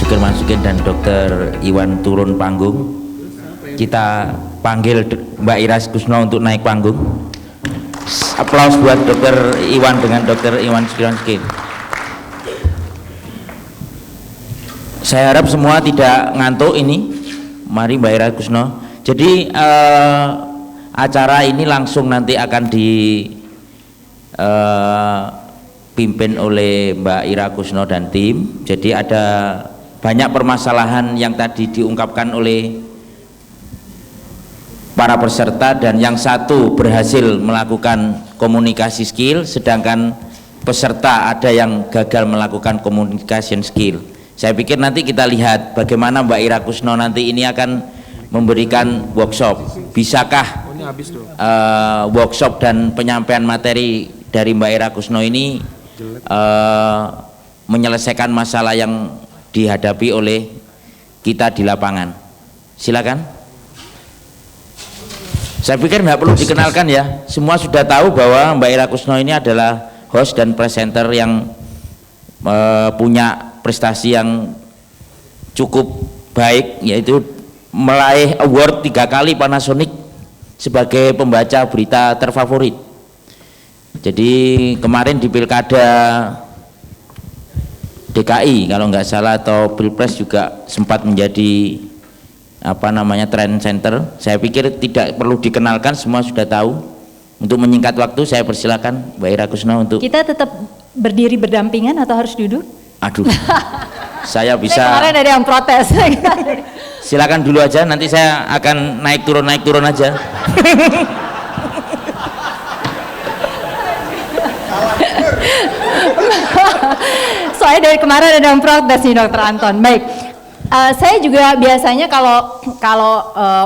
Sukirman Sukir dan Dr. Iwan turun panggung. Kita panggil Mbak Iras Kusno untuk naik panggung. Aplaus buat Dr. Iwan dengan Dr. Iwan Sukirman Sukir. Saya harap semua tidak ngantuk ini. Mari Mbak Iras Kusno. Jadi acara ini langsung nanti akan dipimpin oleh Mbak Ira Kusno dan tim. Jadi ada banyak permasalahan yang tadi diungkapkan oleh para peserta, dan yang satu berhasil melakukan komunikasi skill, sedangkan peserta ada yang gagal melakukan communication skill. Saya pikir nanti kita lihat bagaimana Mbak Ira Kusno nanti ini akan memberikan workshop. Bisakah workshop dan penyampaian materi dari Mbak Ira Kusno ini menyelesaikan masalah yang dihadapi oleh kita di lapangan? Silakan. Saya pikir nggak perlu dikenalkan ya, semua sudah tahu bahwa Mbak Ira Kusno ini adalah host dan presenter yang punya prestasi yang cukup baik, yaitu meraih award 3 kali Panasonic sebagai pembaca berita terfavorit. Jadi kemarin di Pilkada DKI kalau nggak salah atau Pilpres juga sempat menjadi trend center. Saya pikir tidak perlu dikenalkan, semua sudah tahu. Untuk menyingkat waktu saya persilakan Mbak Ira Kusno untuk. Kita tetap berdiri berdampingan atau harus duduk? Aduh, saya bisa. Kemarin ada yang protes. Silakan dulu aja, nanti saya akan naik turun aja. Soalnya dari kemarin ada yang protes nih Dokter Anton. Baik, saya juga biasanya kalau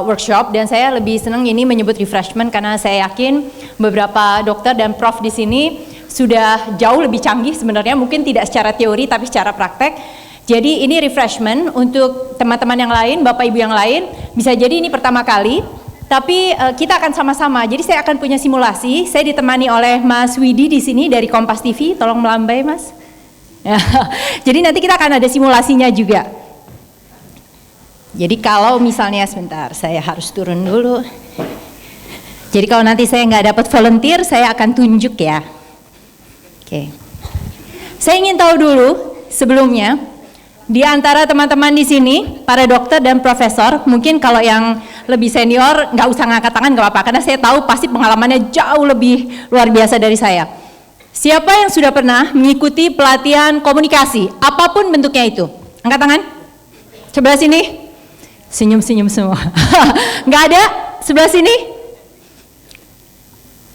workshop, dan saya lebih senang ini menyebut refreshment karena saya yakin beberapa dokter dan prof di sini sudah jauh lebih canggih sebenarnya, mungkin tidak secara teori tapi secara praktek. Jadi ini refreshment untuk teman-teman yang lain, Bapak Ibu yang lain, bisa jadi ini pertama kali, tapi kita akan sama-sama. Jadi saya akan punya simulasi. Saya ditemani oleh Mas Widi di sini dari Kompas TV. Tolong melambai, Mas. Ya. Jadi nanti kita akan ada simulasinya juga. Jadi kalau misalnya sebentar, saya harus turun dulu. Jadi kalau nanti saya nggak dapat volunteer, saya akan tunjuk ya. Oke. Saya ingin tahu dulu sebelumnya, di antara teman-teman di sini, para dokter dan profesor, mungkin kalau yang lebih senior nggak usah ngangkat tangan nggak apa-apa, karena saya tahu pasti pengalamannya jauh lebih luar biasa dari saya. Siapa yang sudah pernah mengikuti pelatihan komunikasi, apapun bentuknya itu? Angkat tangan. Sebelah sini. Senyum-senyum semua. Nggak ada? Sebelah sini?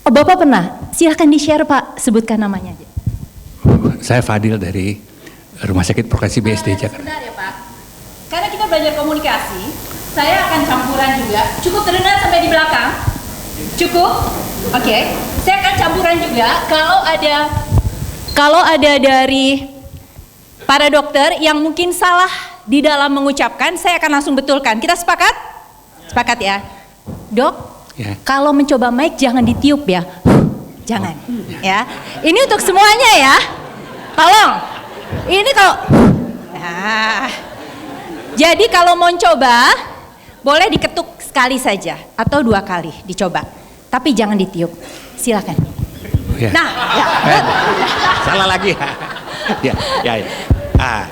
Oh, Bapak pernah? Silahkan di-share Pak, sebutkan namanya aja. Saya Fadil dari Rumah Sakit Profesi BSD Jakarta. Sebentar ya Pak, karena kita belajar komunikasi, saya akan campuran juga. Cukup terdengar sampai di belakang? Cukup? Oke. Saya akan campuran juga. Kalau ada dari para dokter yang mungkin salah di dalam mengucapkan, saya akan langsung betulkan. Kita sepakat? Sepakat ya? Dok, ya. Kalau mencoba mic jangan ditiup ya. Jangan ya. Ini untuk semuanya ya. Tolong. Ini kalau jadi kalau mau coba boleh diketuk sekali saja atau 2 kali dicoba, tapi jangan ditiup. Silakan. Ya. Nah, ya. Salah lagi ya.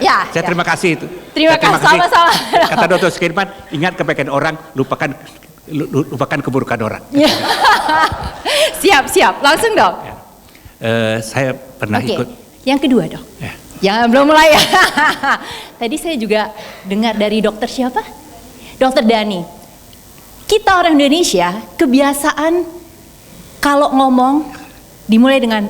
Ya. Saya terima kasih itu. Terima kasih sama-sama. Kata Dr. Sukirman, ingat kebaikan orang, lupakan keburukan orang. Ya. Siap. Langsung dong. Ya. Saya pernah ikut. Yang kedua dok. Ya. Jangan belum mulai ya. Tadi saya juga dengar dari dokter siapa? Dokter Dani. Kita orang Indonesia kebiasaan kalau ngomong dimulai dengan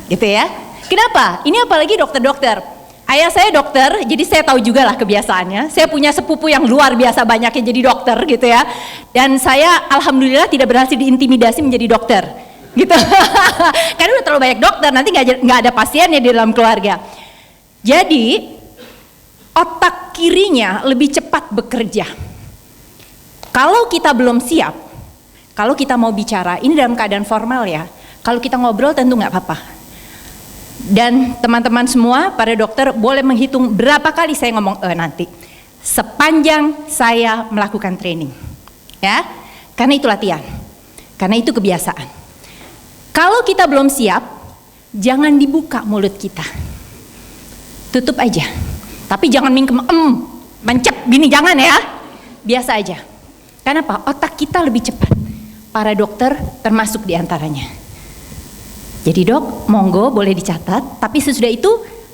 gitu ya. Kenapa? Ini apalagi dokter-dokter. Ayah saya dokter, jadi saya tahu juga lah kebiasaannya. Saya punya sepupu yang luar biasa banyaknya jadi dokter gitu ya. Dan saya alhamdulillah tidak berhasil diintimidasi menjadi dokter. Gitu. Karena udah terlalu banyak dokter, nanti nggak ada pasiennya di dalam keluarga. Jadi otak kirinya lebih cepat bekerja. Kalau kita belum siap, kalau kita mau bicara, ini dalam keadaan formal ya. Kalau kita ngobrol tentu nggak apa-apa. Dan teman-teman semua, para dokter boleh menghitung berapa kali saya ngomong nanti. Sepanjang saya melakukan training. Ya, karena itu latihan. Karena itu kebiasaan. Kalau kita belum siap, jangan dibuka mulut kita. Tutup aja. Tapi jangan mingkem, mencep, gini jangan ya. Biasa aja. Karena apa? Otak kita lebih cepat. Para dokter termasuk diantaranya. Jadi dok, monggo boleh dicatat, tapi sesudah itu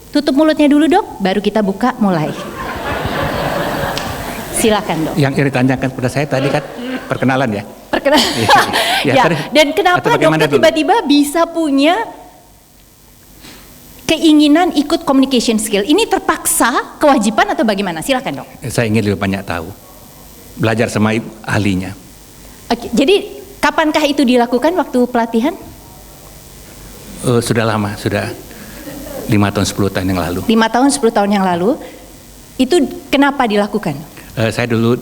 tutup mulutnya dulu dok, baru kita buka mulai. Silakan dok. Yang iritannya kan pada saya tadi kan perkenalan ya. Perkenalan. Ya, dan kenapa dokter tiba-tiba bisa punya keinginan ikut communication skill? Ini terpaksa, kewajiban atau bagaimana? Silakan dok. Saya ingin lebih banyak tahu, belajar sama ahlinya. Oke, jadi kapankah itu dilakukan waktu pelatihan? Sudah lama, sudah 5 tahun 10 tahun yang lalu. 5 tahun 10 tahun yang lalu. Itu kenapa dilakukan? Saya dulu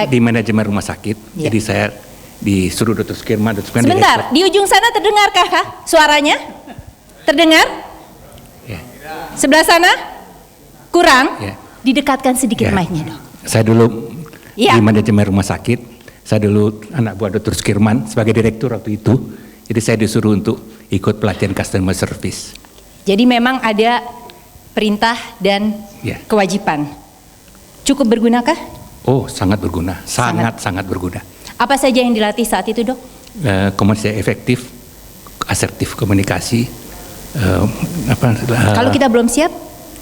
di manajemen rumah sakit, jadi saya disuruh Dr. Skirman. Sebentar, di ujung sana terdengarkah kah suaranya? Terdengar? Ya. Sebelah sana? Kurang? Ya. Didekatkan sedikit mic-nya dok. Saya dulu di manajemen rumah sakit, saya dulu anak buah Dr. Skirman sebagai direktur waktu itu. Jadi saya disuruh untuk ikut pelatihan customer service. Jadi memang ada perintah dan kewajiban. Cukup bergunakah? Oh, sangat berguna, sangat berguna. Apa saja yang dilatih saat itu dok? Komunikasi efektif, asertif komunikasi. Kalau kita belum siap,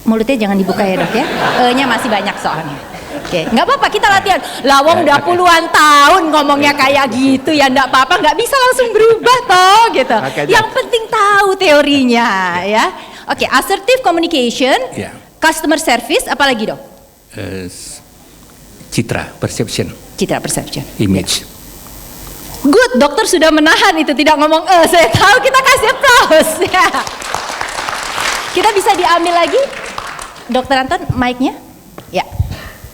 mulutnya jangan dibuka ya dok ya. E-nya masih banyak soalnya. Oke, nggak apa-apa kita latihan. Lawang udah puluhan tahun ngomongnya kayak gitu ya, nggak apa-apa, nggak bisa langsung berubah toh gitu. Yang penting tahu teorinya ya. Oke, assertive communication, customer service, apalagi dok? Citra perception. Citra perception. Image. Good, dokter sudah menahan itu tidak ngomong. Saya tahu, kita kasih applause. Ya. Kita bisa diambil lagi, Dokter Anton, mic-nya? Ya.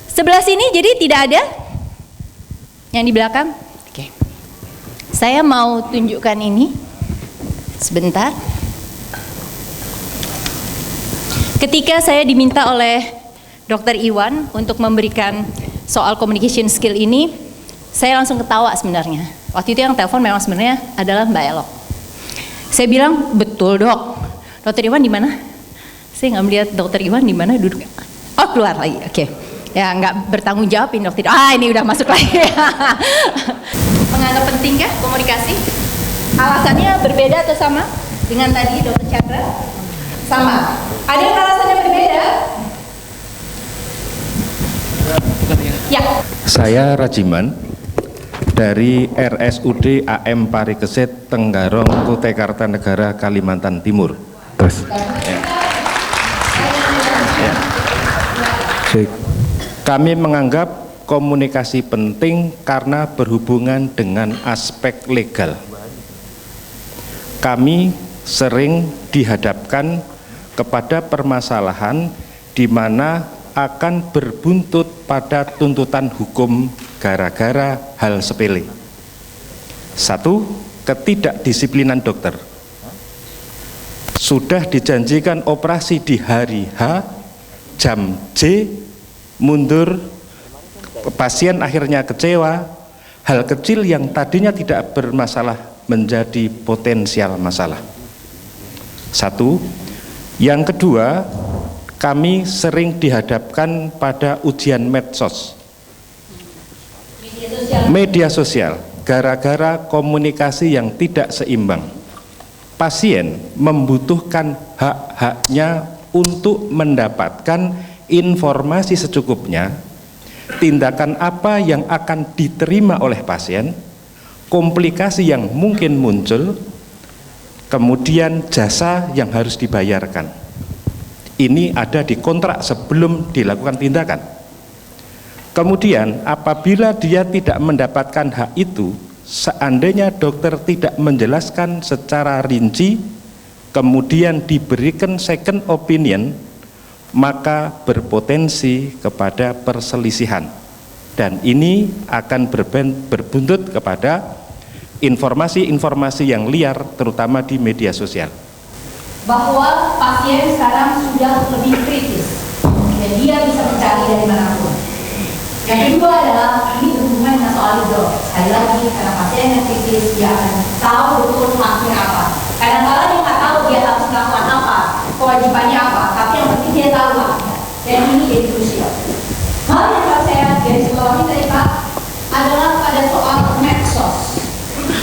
Sebelah sini jadi tidak ada yang di belakang. Oke. Saya mau tunjukkan ini sebentar. Ketika saya diminta oleh Dr. Iwan untuk memberikan soal communication skill ini, saya langsung ketawa sebenarnya. Waktu itu yang telepon memang sebenarnya adalah Mbak Elok. Saya bilang, betul dok. Dr. Iwan di mana? Saya nggak melihat Dr. Iwan di mana duduk. Oh, keluar lagi. Oke. Ya nggak bertanggung jawabin dokter. Ini udah masuk lagi. Menganggap penting kah komunikasi? Alasannya berbeda atau sama dengan tadi Dokter Chandra? Sama. Ada yang alasannya berbeda? Ya. Saya Rajiman dari RSUD AM Parikesit Tenggarong Kutai Kartanegara Kalimantan Timur. Terus. Kami menganggap komunikasi penting karena berhubungan dengan aspek legal. Kami sering dihadapkan kepada permasalahan di mana akan berbuntut pada tuntutan hukum gara-gara hal sepele. 1. Ketidakdisiplinan dokter. Sudah dijanjikan operasi di hari H, jam J, mundur, pasien akhirnya kecewa, hal kecil yang tadinya tidak bermasalah menjadi potensial masalah. 1. Yang kedua, kami sering dihadapkan pada ujian medsos, media sosial, gara-gara komunikasi yang tidak seimbang. Pasien membutuhkan hak-haknya untuk mendapatkan informasi secukupnya, tindakan apa yang akan diterima oleh pasien, komplikasi yang mungkin muncul, kemudian jasa yang harus dibayarkan. Ini ada di kontrak sebelum dilakukan tindakan. Kemudian apabila dia tidak mendapatkan hak itu, seandainya dokter tidak menjelaskan secara rinci, kemudian diberikan second opinion, maka berpotensi kepada perselisihan, dan ini akan berbuntut kepada informasi-informasi yang liar, terutama di media sosial. bahwa pasien sekarang sudah lebih kritis dan dia bisa mencari dari manapun. Yang kedua adalah ini berhubungan dengan soal withdrawal. Sekali lagi, karena pasien yang kritis dia akan tahu betul haknya apa. Kadang-kadang dia nggak tahu dia harus melakukan apa, kewajibannya apa, tapi yang penting dia tahu haknya. Dan ini jadi krusial. Hal yang harus saya garis bawahi tadi Pak adalah pada soal medsos.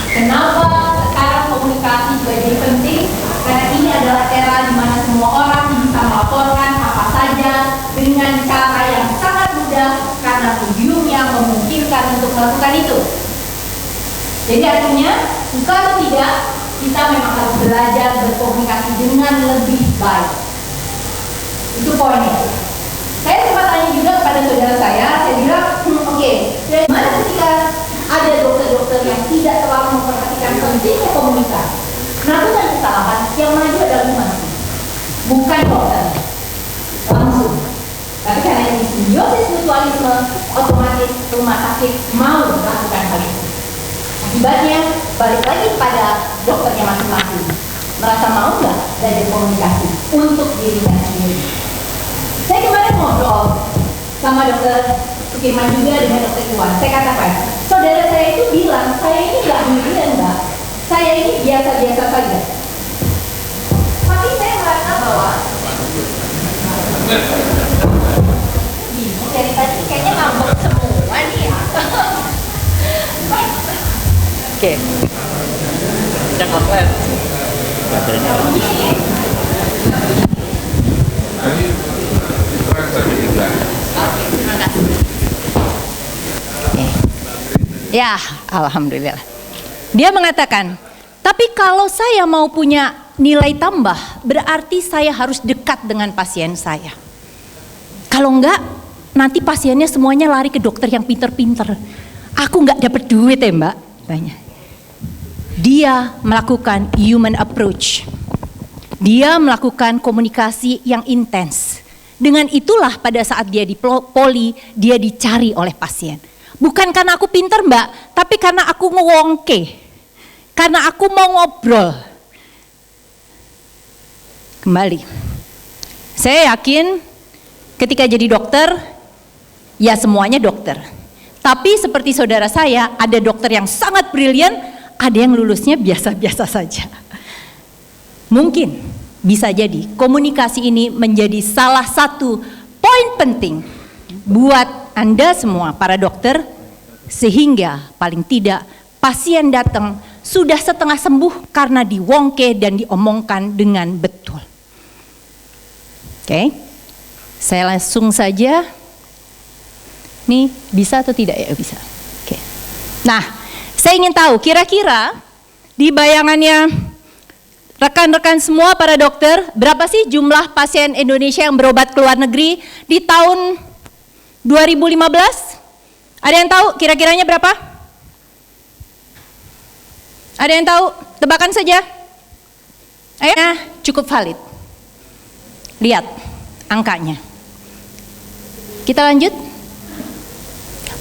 Kenapa sekarang komunikasi juga jadi penting? Karena ini adalah era di mana semua orang bisa melaporkan apa saja dengan cara yang sangat mudah karena mediumnya memungkinkan untuk melakukan itu. Jadi artinya, suka atau tidak, kita memang harus belajar berkomunikasi dengan lebih baik. Itu poinnya. Saya sempat tanya juga kepada saudara saya bilang, oke, bagaimana ketika ada dokter-dokter yang tidak terlalu memperhatikan pentingnya komunikasi, melakukan kesalahan, yang maju adalah manusia, bukan dokter langsung. Tapi karena ini simbiosis mutualisme, otomatis rumah sakit mau melakukan hal itu. Akibatnya balik lagi pada dokternya masing-masing, merasa mau nggak belajar komunikasi untuk dirinya sendiri. Saya kemarin ngobrol sama dokter Sukirman juga dengan dokter Iwan. Saya katakan, saudara saya itu bilang, saya ini nggak brilian mbak, saya ini biasa-biasa saja. Tapi saya merasa bahwa dari tadi kayaknya ngambek semua nih ya. Oke. Yang offline. Terima kasih. Ya, alhamdulillah. Dia mengatakan, tapi kalau saya mau punya nilai tambah, berarti saya harus dekat dengan pasien saya. Kalau enggak, nanti pasiennya semuanya lari ke dokter yang pinter-pinter. Aku enggak dapat duit ya mbak, banyak. Dia melakukan human approach. Dia melakukan komunikasi yang intens. Dengan itulah pada saat dia di poli, dia dicari oleh pasien. Bukan karena aku pinter mbak, tapi karena aku ngewongke. Karena aku mau ngobrol. Kembali, saya yakin ketika jadi dokter, ya semuanya dokter. Tapi seperti saudara saya, ada dokter yang sangat brilian, ada yang lulusnya biasa-biasa saja. Mungkin bisa jadi komunikasi ini menjadi salah satu poin penting buat Anda semua para dokter, sehingga paling tidak pasien datang sudah setengah sembuh karena diwongke dan diomongkan dengan betul. Oke, saya langsung saja. Nih bisa atau tidak ya? Bisa. Oke. Nah, saya ingin tahu kira-kira di bayangannya rekan-rekan semua para dokter, berapa sih jumlah pasien Indonesia yang berobat ke luar negeri di tahun 2015? Ada yang tahu kira-kiranya berapa? Ada yang tahu? Tebakan saja. Ayo, nah, cukup valid. Lihat angkanya. Kita lanjut.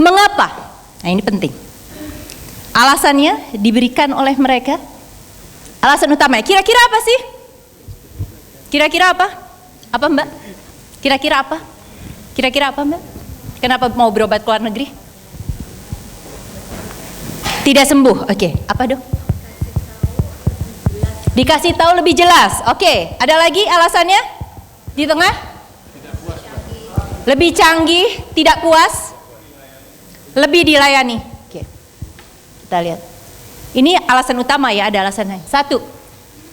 Mengapa? Nah ini penting. Alasannya diberikan oleh mereka. Alasan utama. Kira-kira apa sih? Kira-kira apa? Apa mbak? Kira-kira apa? Kira-kira apa mbak? Kenapa mau berobat ke luar negeri? Tidak sembuh. Oke. Apa dok? Dikasih tahu lebih jelas. Oke. Ada lagi alasannya? Di tengah? Lebih canggih, tidak puas, lebih dilayani. Oke. Kita lihat. Ini alasan utama ya, ada alasannya. Satu,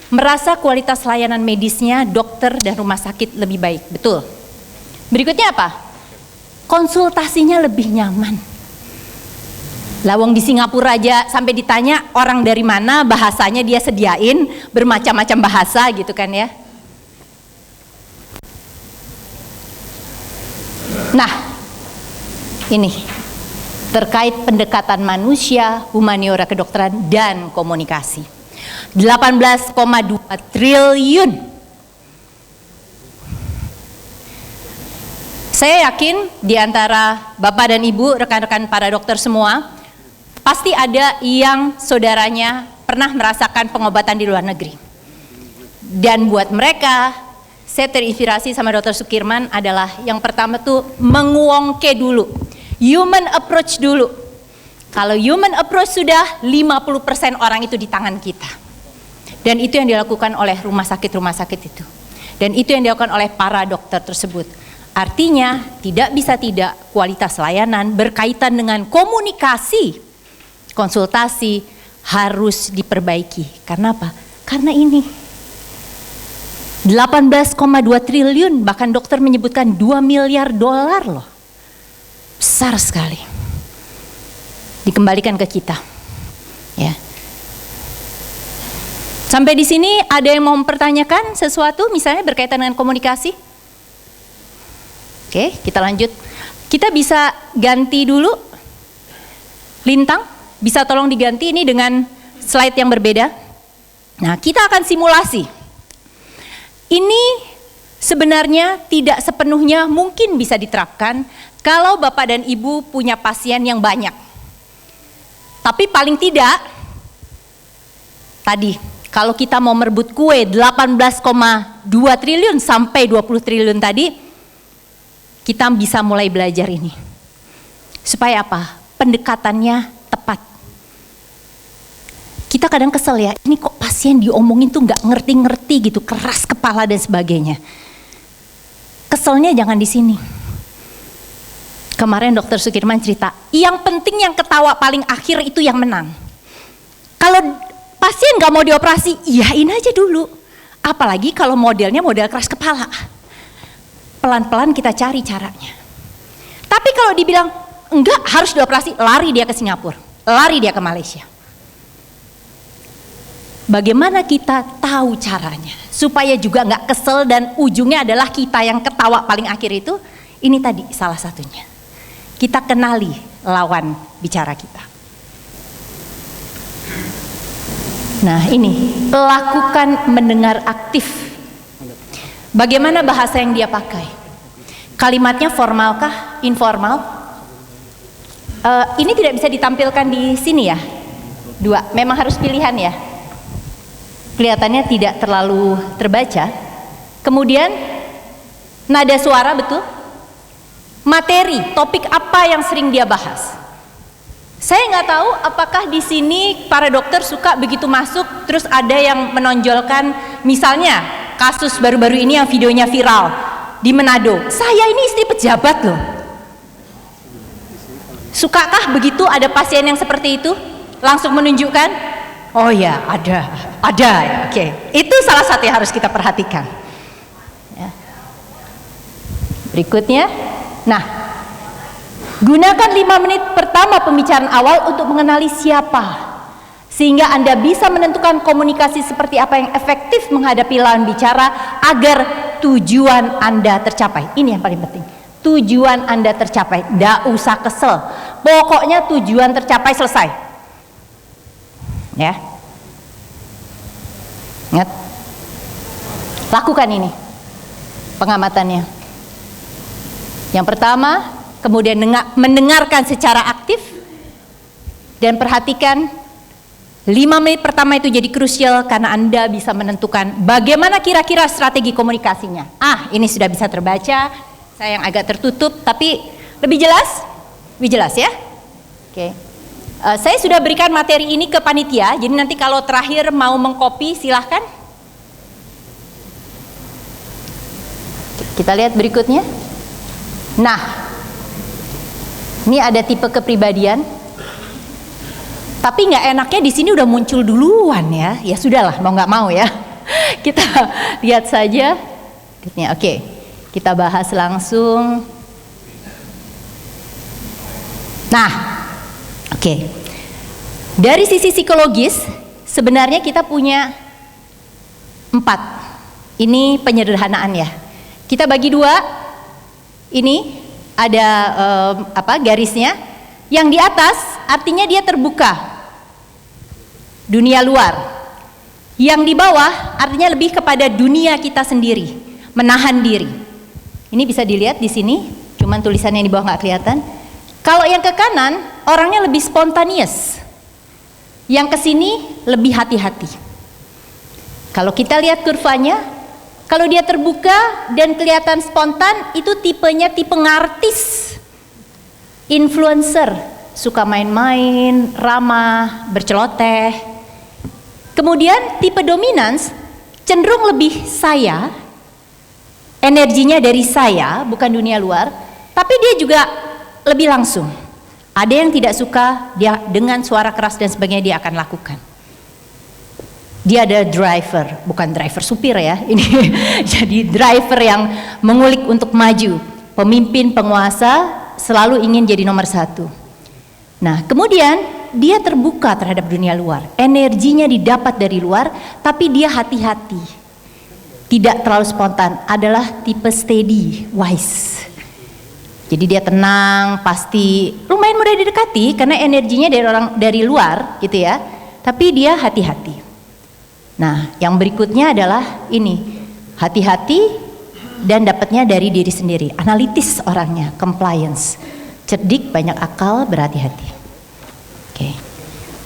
merasa kualitas layanan medisnya dokter dan rumah sakit lebih baik. Betul. Berikutnya apa? Konsultasinya lebih nyaman. Lawang di Singapura aja sampai ditanya orang dari mana, bahasanya dia sediain bermacam-macam bahasa gitu kan ya. Nah, ini terkait pendekatan manusia, humaniora kedokteran, dan komunikasi. 18,2 triliun. Saya yakin di antara Bapak dan Ibu, rekan-rekan para dokter semua, pasti ada yang saudaranya pernah merasakan pengobatan di luar negeri. Dan buat mereka, saya terinspirasi sama Dr. Sukirman adalah yang pertama tuh menguongke dulu, human approach dulu. Kalau human approach sudah 50% orang itu di tangan kita. Dan itu yang dilakukan oleh rumah sakit itu. Dan itu yang dilakukan oleh para dokter tersebut. Artinya tidak bisa tidak kualitas layanan berkaitan dengan komunikasi, konsultasi harus diperbaiki. Karena apa? Karena ini 18,2 triliun, bahkan dokter menyebutkan 2 miliar dolar loh. Besar sekali. Dikembalikan ke kita. Ya. Sampai di sini ada yang mau mempertanyakan sesuatu misalnya berkaitan dengan komunikasi? Oke, kita lanjut. Kita bisa ganti dulu. Lintang, bisa tolong diganti ini dengan slide yang berbeda. Nah, kita akan simulasi. Ini sebenarnya tidak sepenuhnya mungkin bisa diterapkan kalau Bapak dan Ibu punya pasien yang banyak. Tapi paling tidak, tadi, kalau kita mau merebut kue 18,2 triliun sampai 20 triliun tadi, kita bisa mulai belajar ini. Supaya apa? Pendekatannya tepat. Kita kadang kesel ya, ini kok pasien diomongin tuh nggak ngerti-ngerti gitu, keras kepala dan sebagainya. Keselnya jangan di sini. Kemarin Dr. Sukirman cerita, yang penting yang ketawa paling akhir itu yang menang. Kalau pasien nggak mau dioperasi, iyain aja dulu. Apalagi kalau modelnya model keras kepala. Pelan-pelan kita cari caranya. Tapi kalau dibilang enggak harus dioperasi, lari dia ke Singapura, lari dia ke Malaysia. Bagaimana kita tahu caranya supaya juga nggak kesel dan ujungnya adalah kita yang ketawa paling akhir itu? Ini tadi salah satunya. Kita kenali lawan bicara kita. Nah ini, lakukan mendengar aktif. Bagaimana bahasa yang dia pakai? Kalimatnya formalkah, informal? Ini tidak bisa ditampilkan di sini ya. 2, memang harus pilihan ya. Kelihatannya tidak terlalu terbaca. Kemudian nada suara betul. Materi, topik apa yang sering dia bahas. Saya nggak tahu apakah di sini para dokter suka begitu masuk terus ada yang menonjolkan misalnya kasus baru-baru ini yang videonya viral di Manado. Saya ini istri pejabat loh. Sukakah begitu ada pasien yang seperti itu langsung menunjukkan? Oh ya ada ya, oke. Itu salah satu yang harus kita perhatikan. Ya. Berikutnya, nah gunakan 5 menit pertama pembicaraan awal untuk mengenali siapa. Sehingga Anda bisa menentukan komunikasi seperti apa yang efektif menghadapi lawan bicara agar tujuan Anda tercapai. Ini yang paling penting. Tujuan Anda tercapai. Nggak usah kesel. Pokoknya tujuan tercapai selesai. Ya. Ingat. Lakukan ini. Pengamatannya. Yang pertama, kemudian mendengarkan secara aktif dan perhatikan 5 menit pertama itu jadi krusial karena Anda bisa menentukan bagaimana kira-kira strategi komunikasinya. Ini sudah bisa terbaca, saya yang agak tertutup tapi lebih jelas? Lebih jelas ya? Oke. Saya sudah berikan materi ini ke panitia, jadi nanti kalau terakhir mau mengcopy silahkan. Kita lihat berikutnya. Nah, ini ada tipe kepribadian. Tapi nggak enaknya di sini udah muncul duluan ya. Ya sudahlah, mau nggak mau ya. Kita lihat saja. Oke, kita bahas langsung. Nah, oke. Dari sisi psikologis, sebenarnya kita punya 4. Ini penyederhanaan ya. Kita bagi 2. Ini ada garisnya. Yang di atas artinya dia terbuka. Dunia luar. Yang di bawah artinya lebih kepada dunia kita sendiri, menahan diri. Ini bisa dilihat di sini, cuman tulisannya di bawah nggak kelihatan. Kalau yang ke kanan orangnya lebih spontanious, yang ke sini lebih hati-hati. Kalau kita lihat kurvanya, kalau dia terbuka dan kelihatan spontan, itu tipenya tipe ngartis, influencer, suka main-main, ramah, berceloteh. Kemudian tipe dominans cenderung lebih saya, energinya dari saya, bukan dunia luar, tapi dia juga lebih langsung. Ada yang tidak suka, dia dengan suara keras dan sebagainya dia akan lakukan. Dia ada driver, bukan driver supir ya, ini jadi driver yang mengulik untuk maju. Pemimpin, penguasa selalu ingin jadi nomor satu. Nah, kemudian dia terbuka terhadap dunia luar, energinya didapat dari luar, tapi dia hati-hati, tidak terlalu spontan, adalah tipe steady, wise. Jadi dia tenang, pasti lumayan mudah didekati karena energinya dari orang dari luar gitu ya, tapi dia hati-hati. Nah, yang berikutnya adalah ini, hati-hati dan dapatnya dari diri sendiri, analitis orangnya, compliance, cerdik, banyak akal, berhati-hati. Oke.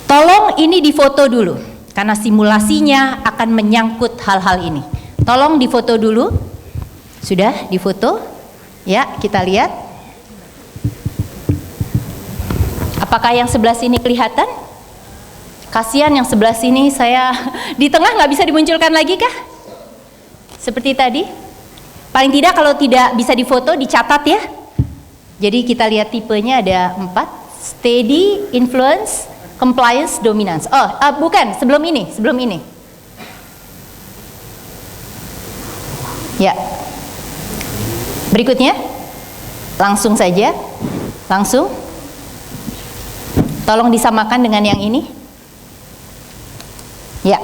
Tolong ini difoto dulu karena simulasinya akan menyangkut hal-hal ini. Tolong difoto dulu. Sudah difoto? Ya, kita lihat. Apakah yang sebelah sini kelihatan? Kasihan yang sebelah sini, saya di tengah nggak bisa dimunculkan lagi kah? Seperti tadi? Paling tidak kalau tidak bisa difoto, dicatat ya. Jadi kita lihat tipenya ada 4, steady, influence, compliance, dominance. Oh, bukan, sebelum ini. Ya. Berikutnya, langsung saja, langsung. Tolong disamakan dengan yang ini. Ya.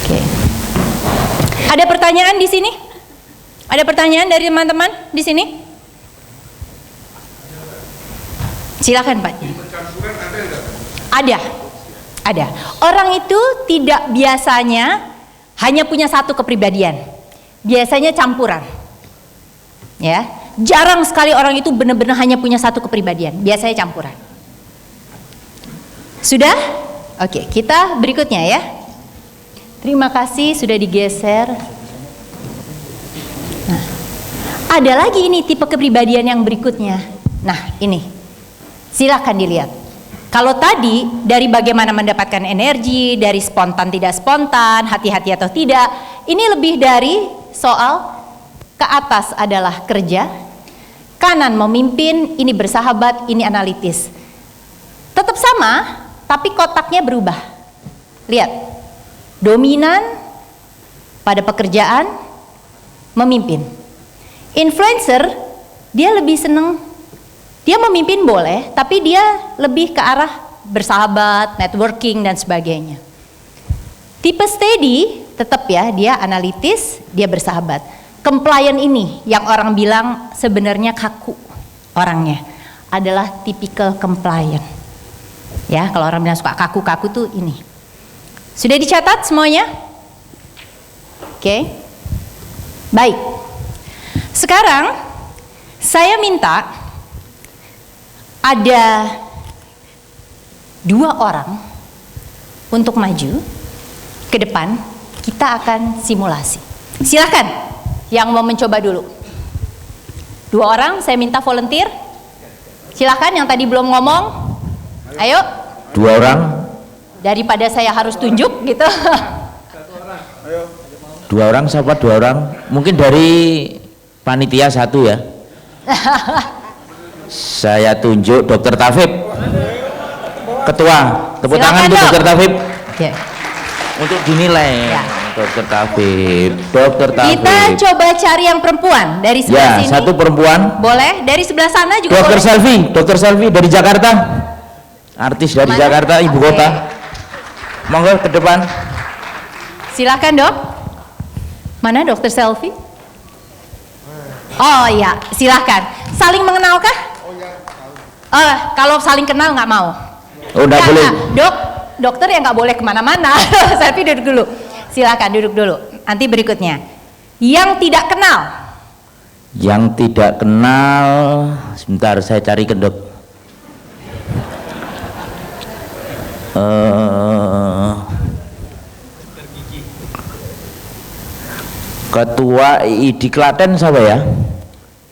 Oke. Ada pertanyaan di sini? Ada pertanyaan dari teman-teman di sini? Silakan Pak. Ada. Orang itu tidak biasanya hanya punya satu kepribadian. Biasanya campuran. Ya, jarang sekali orang itu benar-benar hanya punya satu kepribadian. Biasanya campuran. Sudah? Oke, kita berikutnya ya. Terima kasih sudah digeser. Nah, ada lagi ini tipe kepribadian yang berikutnya. Nah, ini. Silakan dilihat. Kalau tadi dari bagaimana mendapatkan energi, dari spontan tidak spontan, hati-hati atau tidak, ini lebih dari soal ke atas adalah kerja, kanan memimpin, ini bersahabat, ini analitis. Tetap sama, tapi kotaknya berubah. Lihat, dominan pada pekerjaan, memimpin. Influencer, dia lebih seneng, dia memimpin boleh, tapi dia lebih ke arah bersahabat, networking dan sebagainya. Tipe steady, tetap ya, dia analitis, dia bersahabat. Compliant ini, yang orang bilang sebenarnya kaku orangnya, adalah typical compliant. Ya, kalau orang bilang suka kaku-kaku tuh ini. Sudah dicatat semuanya? Oke. Baik. Sekarang saya minta ada 2 orang untuk maju ke depan, kita akan simulasi. Silakan yang mau mencoba dulu. 2 orang saya minta volunteer. Silakan yang tadi belum ngomong. Ayo. 2 orang. Daripada saya harus tunjuk gitu. 2 orang siapa? 2 orang. Mungkin dari panitia 1 ya. Saya tunjuk Dr. Tafib. Ketua. Tepuk tangan untuk Dr. Tafib. Okay. Untuk dinilai. Ya. Dr. Tafib. Dr. Tafib. Kita coba cari yang perempuan dari sebelah sini. Ya, 1 perempuan. Boleh. Dari sebelah sana juga Dr. boleh. Dr. Selvi dari Jakarta. Artis dari Jakarta, ibu kota. Monggo ke depan. Silakan Dok. Mana Dr. Selvi? Oh iya, silakan. Saling mengenalkah? Kalau saling kenal nggak mau. Oh, nggak boleh. Dokter yang nggak boleh kemana-mana. Selvi duduk dulu. Silakan duduk dulu. Nanti berikutnya. Yang tidak kenal. Yang tidak kenal. Sebentar, saya cari ke Dok. Ketua IID Klaten siapa ya?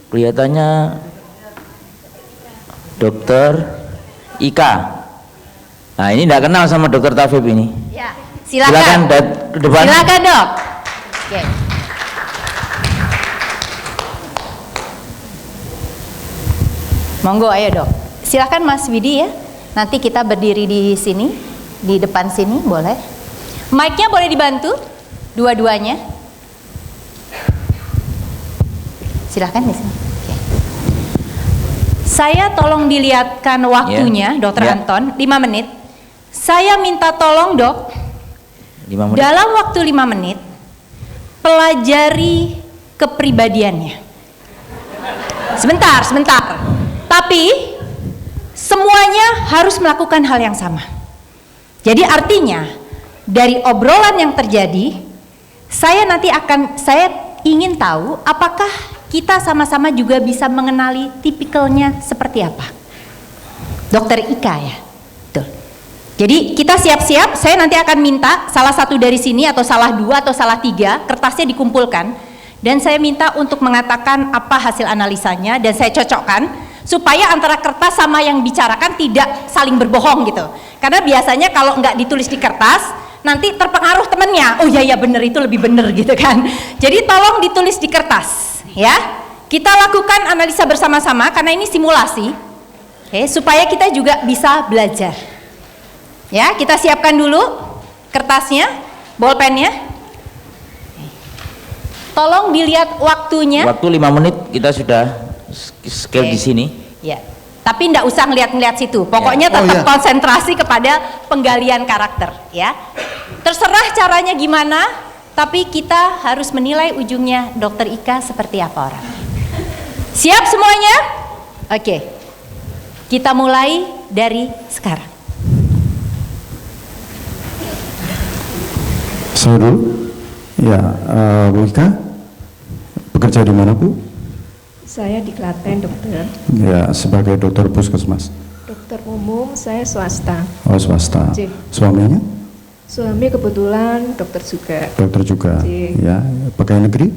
Kelihatannya Dokter Ika. Nah ini tidak kenal sama Dokter Tafib ini. Ya, silakan. Ke depan. Silakan dok. Oke. Monggo ayo dok. Silakan Mas Widi ya. Nanti kita berdiri di sini, di depan sini boleh. Mic-nya boleh dibantu, dua-duanya. Silakan di sini. Oke. Saya tolong dilihatkan waktunya, Dokter Anton, 5 menit. Saya minta tolong dok, 5 menit. dalam waktu 5 menit, pelajari kepribadiannya. Sebentar. Tapi semuanya harus melakukan hal yang sama. Jadi artinya dari obrolan yang terjadi, saya ingin tahu apakah kita sama-sama juga bisa mengenali tipikalnya seperti apa. Dokter Ika ya. Betul. Jadi kita siap-siap, saya nanti akan minta salah satu dari sini atau salah 2 atau salah 3 kertasnya dikumpulkan dan saya minta untuk mengatakan apa hasil analisanya dan saya cocokkan supaya antara kertas sama yang bicarakan tidak saling berbohong gitu. Karena biasanya kalau nggak ditulis di kertas nanti terpengaruh temennya, oh iya bener itu lebih bener gitu kan. Jadi tolong ditulis di kertas ya. Kita lakukan analisa bersama-sama karena ini simulasi, supaya kita juga bisa belajar. Ya, kita siapkan dulu kertasnya, bolpennya. Tolong dilihat waktunya. Waktu 5 menit kita sudah skill di sini. Ya. Tapi enggak usah ngeliat-ngeliat situ. Pokoknya tetap konsentrasi kepada penggalian karakter, ya. Terserah caranya gimana, tapi kita harus menilai ujungnya Dokter Ika seperti apa orang. Siap semuanya? Oke. Kita mulai dari sekarang. Saya dulu. Ya, Bu Ika bekerja di mana, Bu? Saya di Klaten, dokter. Ya, sebagai dokter puskesmas. Dokter umum, saya swasta. Oh, swasta. Cik. Suaminya? Suami kebetulan dokter juga. Dokter juga. Cik. Ya, pegawai negeri?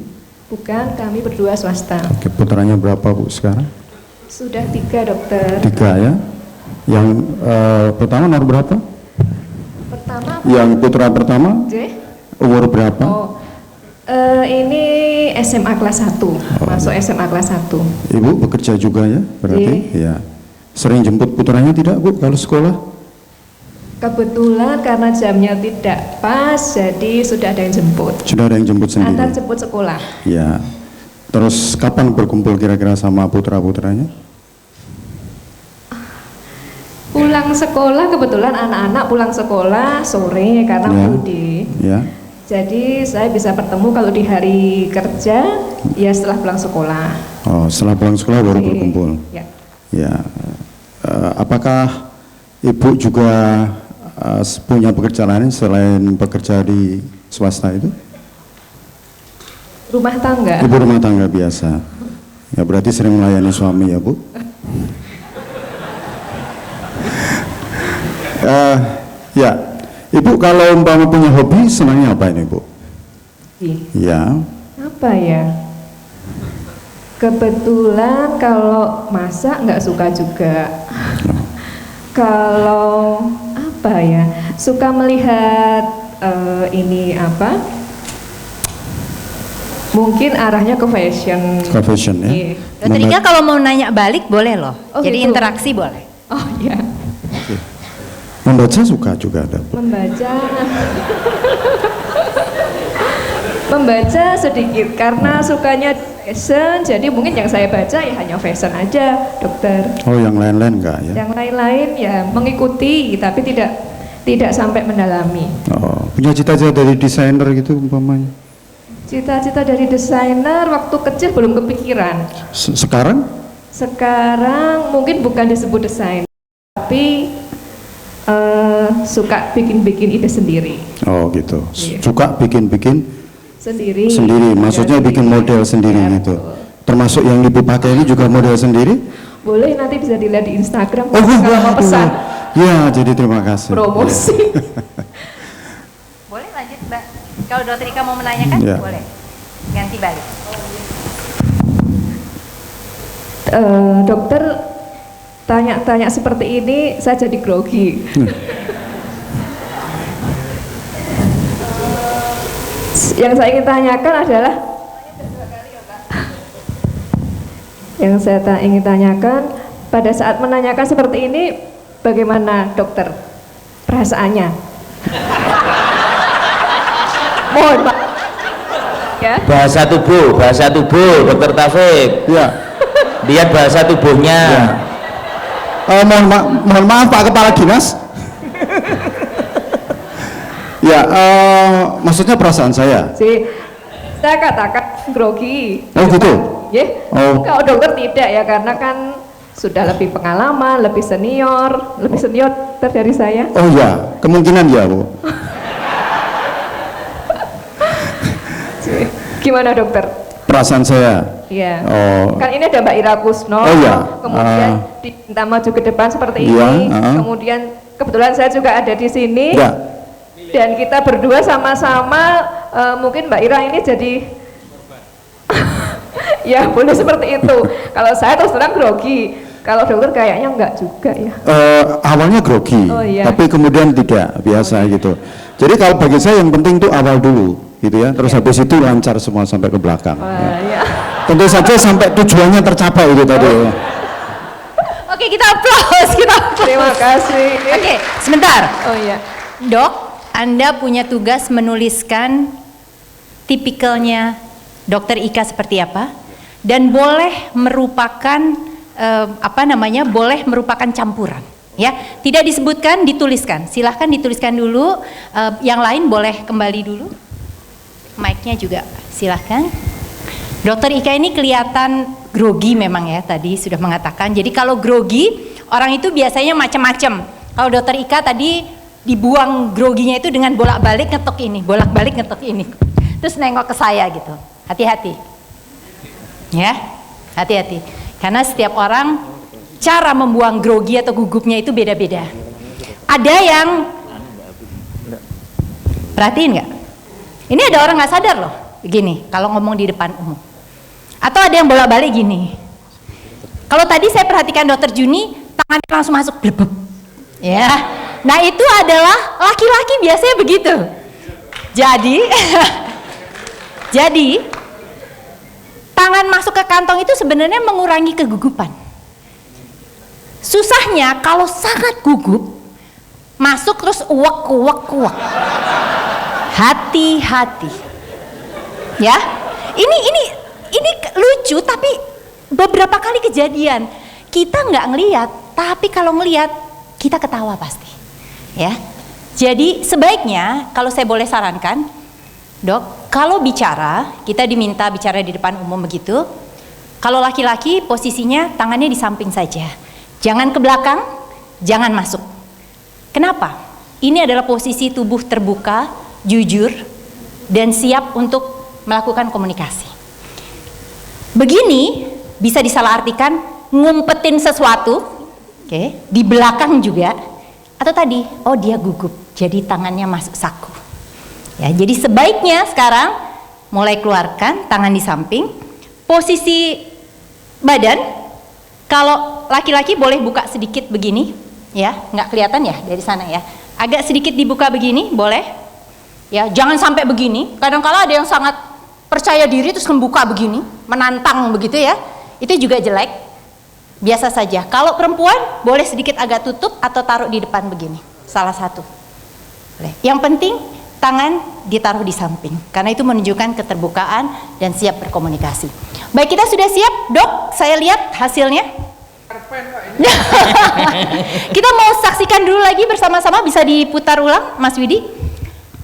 Bukan, kami berdua swasta. Oke, putranya berapa, Bu, sekarang? Sudah 3, dokter. 3 ya. Yang pertama nomor berapa? Pertama, Yang putra pertama J. umur berapa? Oh, ini SMA kelas 1. Masuk SMA kelas 1. Ibu bekerja juga ya, berarti? Ya. Sering jemput putranya tidak, Bu, kalau sekolah? Kebetulan karena jamnya tidak pas, jadi sudah ada yang jemput. Sudah ada yang jemput sendiri? Antar jemput sekolah. Ya. Terus kapan berkumpul kira-kira sama putra-putranya? Pulang sekolah, kebetulan anak-anak pulang sekolah sore karena Ya. mudik. Ya. Jadi saya bisa bertemu kalau di hari kerja, ya setelah pulang sekolah. Oh, setelah pulang sekolah baru Oke. berkumpul. Ya. Ya. Apakah Ibu juga punya pekerjaan lain selain bekerja di swasta itu? Rumah tangga. Ibu rumah tangga biasa. Ya, berarti sering melayani suami ya, Bu? Ya, Ibu kalau umpama punya hobi senangnya apa ini, Bu? Ya. Apa ya? Kebetulan kalau masak nggak suka juga. Kalau apa ya? Suka melihat ini apa? Mungkin arahnya ke fashion. Ke fashion ya. Iya. Dokter Ika kalau mau nanya balik boleh loh. Oh, Jadi gitu. interaksi boleh. Oh ya, Membaca suka juga ada. membaca. Membaca sedikit karena sukanya fashion, jadi mungkin yang saya baca ya hanya fashion aja, dokter. Oh, yang lain-lain enggak ya? Yang lain-lain ya mengikuti, tapi tidak sampai mendalami. Oh, punya cita-cita dari desainer gitu umpamanya? Cita-cita dari desainer waktu kecil belum kepikiran. Sekarang? Sekarang mungkin bukan disebut desain, tapi suka bikin-bikin ide sendiri. Oh gitu. Iya. Suka bikin-bikin Sendiri. sendiri. Maksudnya bikin model sendiri Ya, gitu. betul. Termasuk yang Ibu pakai ini juga model sendiri? Boleh nanti bisa dilihat di Instagram Oh, kalau mau pesan. Ya, jadi terima kasih. promosi. Boleh lanjut Mbak. Kalau Dokter Ika mau menanyakan, Ya. boleh. Ganti balik. Dokter, tanya-tanya seperti ini saya jadi grogi. Yang saya ingin tanyakan adalah ingin tanyakan pada saat menanyakan seperti ini, bagaimana dokter perasaannya? Mohon maaf. Ya. Bahasa tubuh, Dokter Taufik. Ya. Lihat bahasa tubuhnya. Ya. Mohon maaf Pak Kepala Dinas. Ya, maksudnya perasaan saya. Saya katakan grogi. Oh gitu. Ya. Oh. Kalau dokter tidak ya, karena kan sudah lebih pengalaman, lebih senior dari saya. Oh ya, kemungkinan ya Bu. Gimana dokter? Perasaan saya. Iya. Oh. Kan ini ada Mbak Ira Kusno. Oh, iya. Kemudian diminta maju ke depan seperti Iya, ini. Kemudian kebetulan saya juga ada di sini. Ya. Dan kita berdua sama-sama mungkin Mbak Ira ini jadi ya boleh seperti itu. Kalau saya terus terang grogi. Kalau dokter kayaknya enggak juga ya. Awalnya grogi, Oh, iya. tapi kemudian tidak, biasa gitu. Jadi kalau bagi saya yang penting itu awal dulu, gitu ya. Terus habis itu lancar semua sampai ke belakang. Ya. Ya. Tentu saja sampai tujuannya tercapai itu tadi. Oke, kita aplaus, Terima kasih. Oke, sebentar. Oh iya. Dok, Anda punya tugas menuliskan tipikalnya Dokter Ika seperti apa, dan boleh merupakan boleh merupakan campuran, ya. Tidak disebutkan, dituliskan. Silahkan dituliskan dulu. Yang lain boleh kembali dulu. Mic-nya juga, silahkan. Dokter Ika ini kelihatan grogi memang ya, tadi sudah mengatakan. Jadi kalau grogi, orang itu biasanya macam-macam. Kalau Dokter Ika tadi dibuang groginya itu dengan bolak-balik ngetok ini, bolak-balik ngetok ini. Terus nengok ke saya gitu. Hati-hati. Ya, hati-hati. Karena setiap orang cara membuang grogi atau gugupnya itu beda-beda. Ada yang perhatiin nggak? Ini ada orang nggak sadar loh, begini. Kalau ngomong di depan umum. Atau ada yang bolak-balik gini. Kalau tadi saya perhatikan Dokter Juni, tangannya langsung masuk blebeb. Ya, nah itu adalah laki-laki biasanya begitu. Jadi tangan masuk ke kantong itu sebenarnya mengurangi kegugupan. Susahnya kalau sangat gugup, masuk terus uwak. Hati-hati. Ya, ini lucu tapi beberapa kali kejadian. Kita nggak ngelihat, tapi kalau ngelihat kita ketawa pasti. Ya, jadi sebaiknya kalau saya boleh sarankan, Dok, kalau bicara, kita diminta bicara di depan umum begitu. Kalau laki-laki posisinya tangannya di samping saja. Jangan ke belakang, jangan masuk. Kenapa? Ini adalah posisi tubuh terbuka, jujur, dan siap untuk melakukan komunikasi. Begini bisa disalahartikan ngumpetin sesuatu, oke, di belakang juga. Atau tadi, oh dia gugup, jadi tangannya masuk saku. Ya, jadi sebaiknya sekarang mulai keluarkan tangan di samping, posisi badan. Kalau laki-laki boleh buka sedikit begini, ya, nggak kelihatan ya dari sana ya. Agak sedikit dibuka begini, boleh. Ya, jangan sampai begini. Kadang-kala ada yang sangat percaya diri terus membuka begini, menantang begitu ya. Itu juga jelek. Biasa saja. Kalau perempuan boleh sedikit agak tutup atau taruh di depan begini. Salah satu. Boleh. Yang penting tangan ditaruh di samping, karena itu menunjukkan keterbukaan dan siap berkomunikasi. Baik, kita sudah siap, Dok. Saya lihat hasilnya. Kita mau saksikan dulu lagi bersama-sama, bisa diputar ulang, Mas Widi.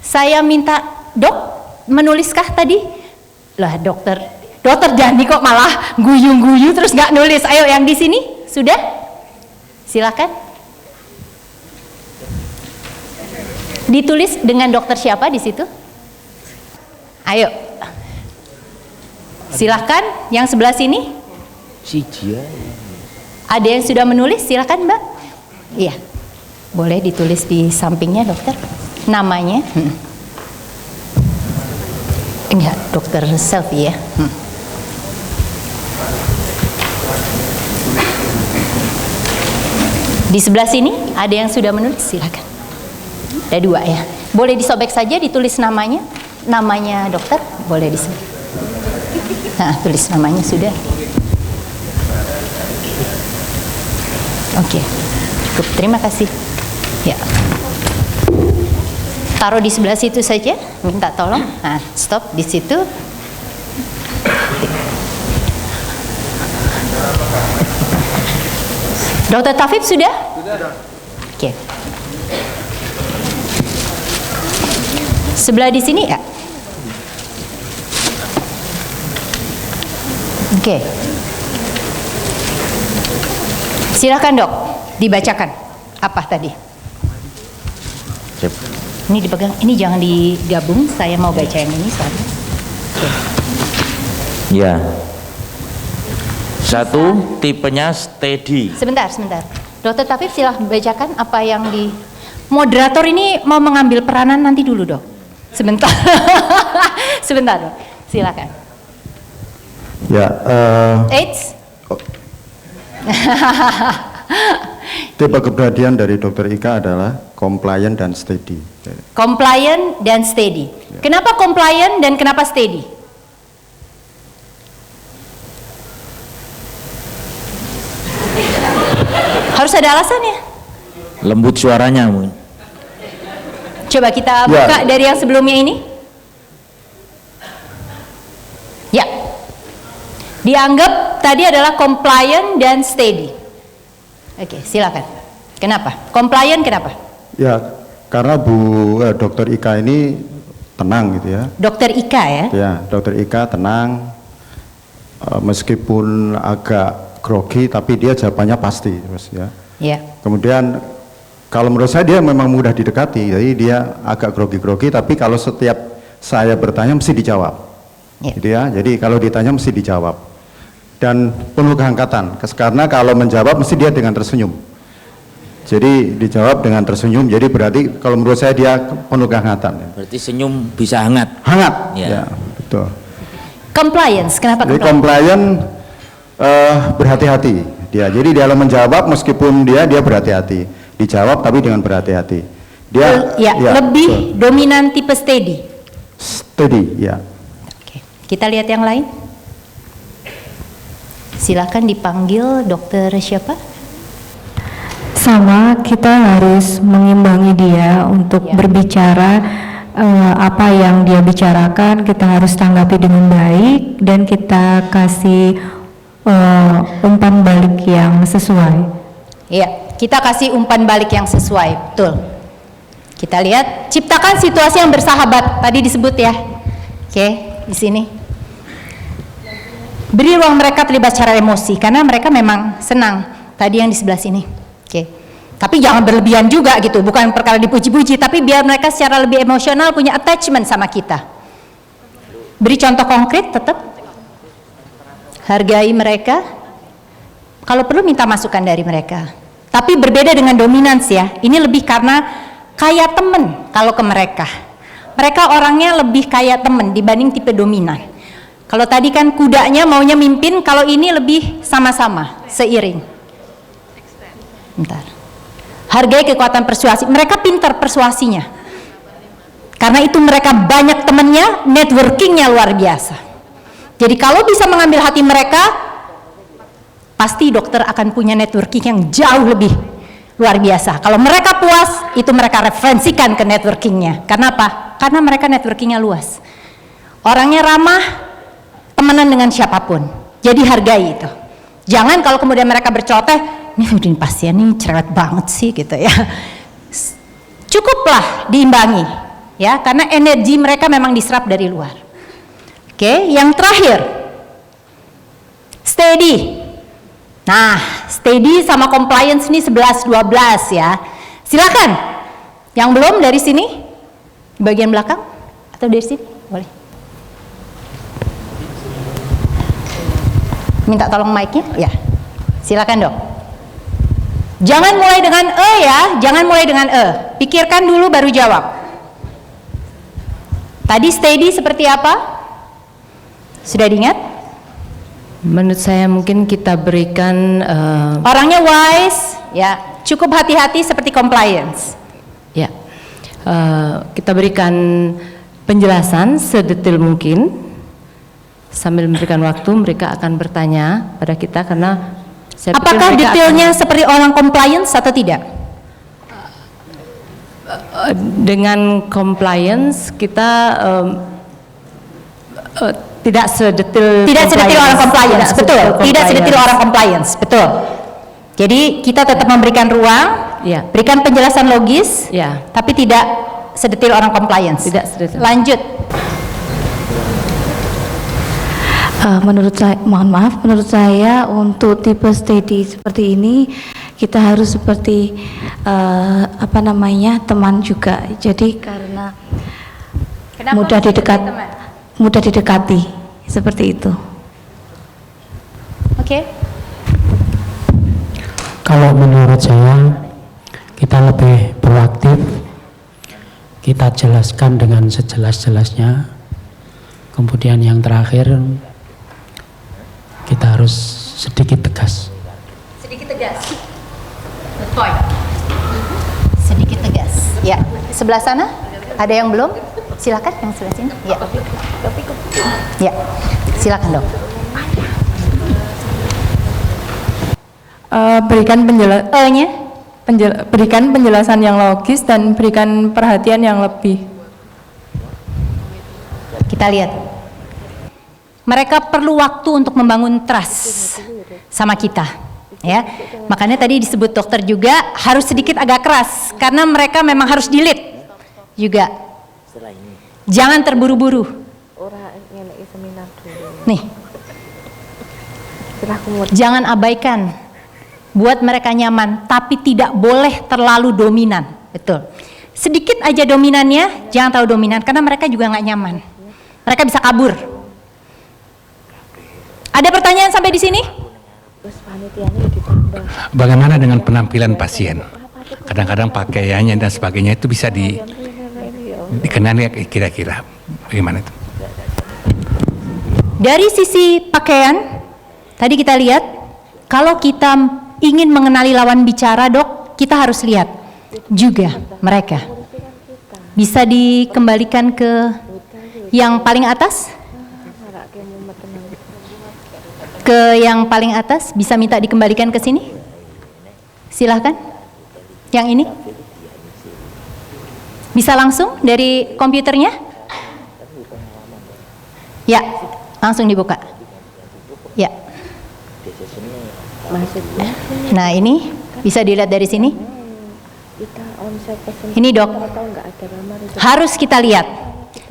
Saya minta Dok menuliskah tadi? Lah dokter Dani kok malah guyu-guyu terus nggak nulis. Ayo yang di sini sudah, silakan. Ditulis dengan dokter siapa di situ? Ayo. Silahkan yang sebelah sini. Si Jia. Ada yang sudah menulis? Silahkan Mbak. Iya. Boleh ditulis di sampingnya dokter, namanya. Enggak, dokter selfie ya. Di sebelah sini ada yang sudah menulis, silakan. Ada 2 ya. Boleh disobek saja, ditulis namanya. Namanya dokter, boleh disobek. Nah, tulis namanya sudah. Oke, cukup. Terima kasih. Ya. Taruh di sebelah situ saja, minta tolong. Nah, stop di situ. Dokter Tafib sudah? Sudah. Oke. Sebelah di sini ya? Oke. Silakan dok, dibacakan. Apa tadi? Siap. Ini dipegang, ini jangan digabung, saya mau baca yang ini soalnya. Oke. Ya. 1, tipenya steady. Sebentar. Dokter Tafib silahkan bacakan apa yang di... Moderator ini mau mengambil peranan nanti dulu dok. Sebentar. Sebentar dok, silakan. Ya, Eits. tipe kepribadian dari Dr. Ika adalah compliant dan steady. Compliant dan steady. Kenapa compliant dan kenapa steady? Harus ada alasannya. Lembut suaranya mungkin. Coba kita buka dari yang sebelumnya ini. Ya. Dianggap tadi adalah compliant dan steady. Oke, silakan. Kenapa? Compliant kenapa? Ya, karena Dr. Ika ini tenang gitu ya. Dokter Ika ya? Ya, Dr. Ika tenang, meskipun agak grogi, tapi dia jawabannya pasti, terus ya. Ya. Kemudian kalau menurut saya dia memang mudah didekati, jadi dia agak grogi-grogi, tapi kalau setiap saya bertanya mesti dijawab, gitu ya. Jadi kalau ditanya mesti dijawab, dan penuh kehangatan, karena kalau menjawab mesti dia dengan tersenyum. Jadi dijawab dengan tersenyum, jadi berarti kalau menurut saya dia penuh kehangatan. Berarti senyum bisa hangat. Hangat, Ya. ya, betul. Compliance, kenapa Jadi compliant berhati-hati dia. Jadi dalam menjawab meskipun dia berhati-hati, dijawab tapi dengan berhati-hati. Dia lebih dominan tipe steady. Steady, ya. Oke, kita lihat yang lain. Silakan dipanggil dokter siapa? Sama, kita harus mengimbangi dia untuk berbicara, apa yang dia bicarakan kita harus tanggapi dengan baik dan kita kasih umpan balik yang sesuai. Iya, kita kasih umpan balik yang sesuai, betul. Kita lihat, ciptakan situasi yang bersahabat, tadi disebut ya. Oke, di sini. Beri ruang mereka terlibat secara emosi, karena mereka memang senang. Tadi yang di sebelah sini. Oke. Tapi jangan berlebihan juga gitu, bukan perkara dipuji-puji, tapi biar mereka secara lebih emosional punya attachment sama kita. Beri contoh konkret tetap. Hargai mereka. Kalau perlu minta masukan dari mereka. Tapi berbeda dengan dominans ya. Ini lebih karena kayak temen kalau ke mereka. Mereka orangnya lebih kayak temen dibanding tipe dominan. Kalau tadi kan kudanya maunya mimpin, kalau ini lebih sama-sama, seiring. Bentar. Hargai kekuatan persuasi. Mereka pintar persuasinya. Karena itu mereka banyak temennya, networkingnya luar biasa. Jadi kalau bisa mengambil hati mereka, pasti dokter akan punya networking yang jauh lebih luar biasa. Kalau mereka puas, itu mereka referensikan ke networkingnya. Karena apa? Karena mereka networkingnya luas. Orangnya ramah, temenan dengan siapapun. Jadi hargai itu. Jangan kalau kemudian mereka berceloteh, ini pasien ini cerewet banget sih gitu ya. Cukuplah diimbangi ya, karena energi mereka memang diserap dari luar. Oke, yang terakhir, steady. Nah, steady sama compliance ini 11-12 ya. Silakan. Yang belum dari sini, di bagian belakang atau dari sini, boleh. Minta tolong mic-nya, ya. Silakan dok. Jangan mulai dengan e ya, jangan mulai dengan e. Pikirkan dulu baru jawab. Tadi steady seperti apa? Sudah diingat? Menurut saya mungkin kita berikan orangnya wise, ya. Cukup hati-hati seperti compliance. Ya, kita berikan penjelasan sedetail mungkin. Sambil memberikan waktu, mereka akan bertanya pada kita karena saya pikir apakah detailnya seperti orang compliance atau tidak? Dengan compliance kita tidak sedetail orang compliance, betul. Tidak sedetail orang compliance, betul. Jadi kita tetap memberikan ruang, ya. Berikan penjelasan logis, ya. Tapi tidak sedetail orang compliance. Tidak sedetail. Lanjut. Menurut saya untuk tipe steady seperti ini kita harus seperti teman juga. Jadi karena mudah didekati seperti itu. Oke. Kalau menurut saya kita lebih proaktif, kita jelaskan dengan sejelas-jelasnya. Kemudian yang terakhir kita harus sedikit tegas. Sedikit tegas. Good point. Sedikit tegas. Ya, sebelah sana ada yang belum? Silakan yang sebelah sini. Ya. Ya, silakan dok. Berikan penjelasan yang logis dan berikan perhatian yang lebih. Kita lihat. Mereka perlu waktu untuk membangun trust sama kita, ya. Makanya tadi disebut dokter juga harus sedikit agak keras karena mereka memang harus delete juga. Jangan terburu-buru. Nih, jangan abaikan. Buat mereka nyaman, tapi tidak boleh terlalu dominan. Betul. Sedikit aja dominannya, jangan terlalu dominan karena mereka juga nggak nyaman. Mereka bisa kabur. Ada pertanyaan sampai di sini? Bagaimana dengan penampilan pasien? Kadang-kadang pakaiannya dan sebagainya itu bisa dikenali kira-kira bagaimana itu? Dari sisi pakaian, tadi kita lihat, kalau kita ingin mengenali lawan bicara, dok, kita harus lihat juga mereka. Bisa dikembalikan ke yang paling atas? Ke yang paling atas, bisa minta dikembalikan ke sini? Silahkan. Yang ini? Bisa langsung dari komputernya? Ya, langsung dibuka. Ya. Nah ini bisa dilihat dari sini. Ini dok, harus kita lihat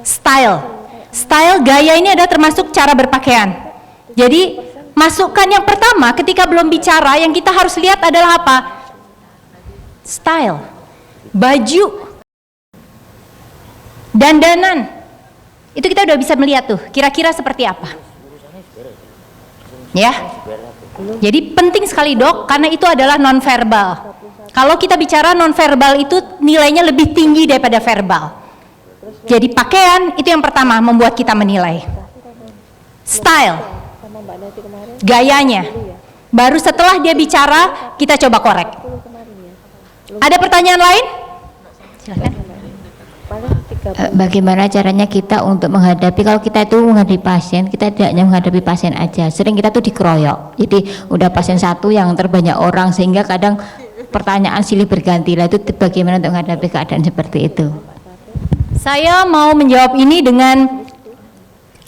style gaya ini ada termasuk cara berpakaian. Jadi masukkan yang pertama ketika belum bicara, yang kita harus lihat adalah apa? Style, baju, dandanan. Itu kita udah bisa melihat tuh, kira-kira seperti apa. Ya. Jadi penting sekali dok, karena itu adalah nonverbal. Kalau kita bicara nonverbal itu nilainya lebih tinggi daripada verbal. Jadi pakaian itu yang pertama membuat kita menilai. Style, gayanya. Baru setelah dia bicara, kita coba korek. Ada pertanyaan lain? Silakan. Bagaimana caranya kita untuk menghadapi, kalau kita itu menghadapi pasien, kita tidak hanya menghadapi pasien aja, sering kita tuh dikeroyok. Jadi udah pasien satu yang terbanyak orang, sehingga kadang pertanyaan silih berganti. Lah itu bagaimana untuk menghadapi keadaan seperti itu? Saya mau menjawab ini dengan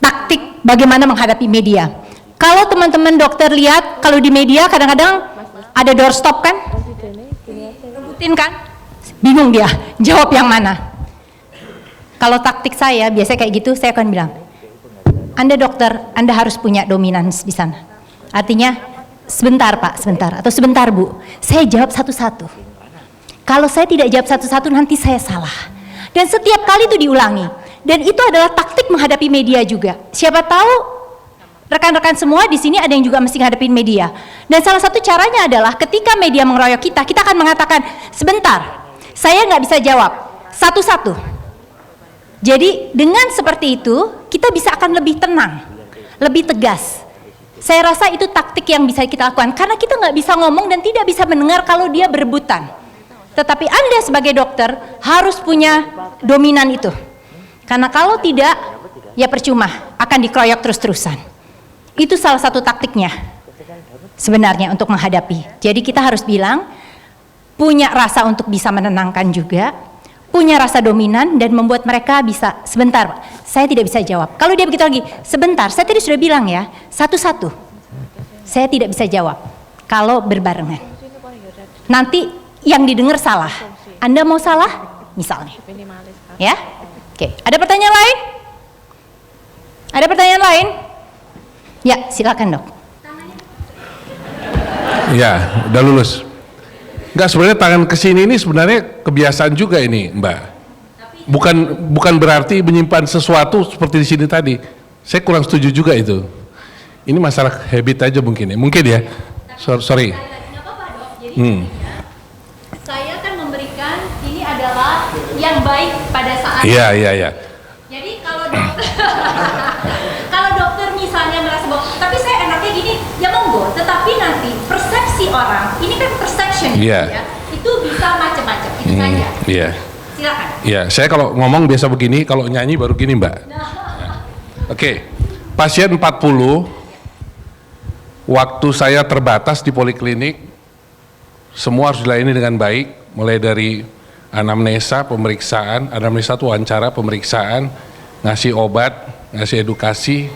taktik bagaimana menghadapi media. Kalau teman-teman dokter lihat, kalau di media kadang-kadang ada doorstop kan? Rebutin kan? Bingung dia, jawab yang mana? Kalau taktik saya biasanya kayak gitu, saya akan bilang, Anda dokter, Anda harus punya dominans di sana. Artinya, sebentar Pak, sebentar, atau sebentar Bu, saya jawab satu-satu. Kalau saya tidak jawab satu-satu, nanti saya salah. Dan setiap kali itu diulangi. Dan itu adalah taktik menghadapi media juga. Siapa tahu Rekan-rekan semua di sini ada yang juga mesti ngadepin media. Dan salah satu caranya adalah ketika media mengeroyok kita, kita akan mengatakan, sebentar, saya nggak bisa jawab, satu-satu. Jadi dengan seperti itu, kita bisa akan lebih tenang, lebih tegas. Saya rasa itu taktik yang bisa kita lakukan, karena kita nggak bisa ngomong dan tidak bisa mendengar kalau dia berebutan. Tetapi Anda sebagai dokter harus punya dominan itu. Karena kalau tidak, ya percuma, akan dikeroyok terus-terusan. Itu salah satu taktiknya sebenarnya untuk menghadapi. Jadi kita harus bilang, punya rasa untuk bisa menenangkan juga, punya rasa dominan dan membuat mereka bisa, sebentar Pak, saya tidak bisa jawab. Kalau dia begitu lagi, sebentar, saya tadi sudah bilang ya, satu-satu. Saya tidak bisa jawab kalau berbarengan. Nanti yang didengar salah. Anda mau salah? Misalnya. Ya? Oke, ada pertanyaan lain? Ada pertanyaan lain? Ya, silakan dok. Ya, udah lulus. Enggak, sebenarnya tangan ke sini ini sebenarnya kebiasaan juga ini, Mbak. Bukan berarti menyimpan sesuatu seperti di sini tadi. Saya kurang setuju juga itu. Ini masalah habit aja mungkin ya. Mungkin ya. Sorry. Saya kan memberikan ini adalah yang baik pada saat. Iya. Jadi kalau dokter misalnya merasa bahwa, tapi saya enaknya gini, ya monggo. Tetapi nanti persepsi orang, ini kan perception ya, itu bisa macam-macam. Itu saja. Iya. Silakan. Iya, saya kalau ngomong biasa begini, kalau nyanyi baru gini Mbak. Oke, pasien 40, waktu saya terbatas di poliklinik, semua harus dilayani dengan baik, mulai dari anamnesa, pemeriksaan, anamnesa itu wawancara, pemeriksaan, ngasih obat, ngasih edukasi,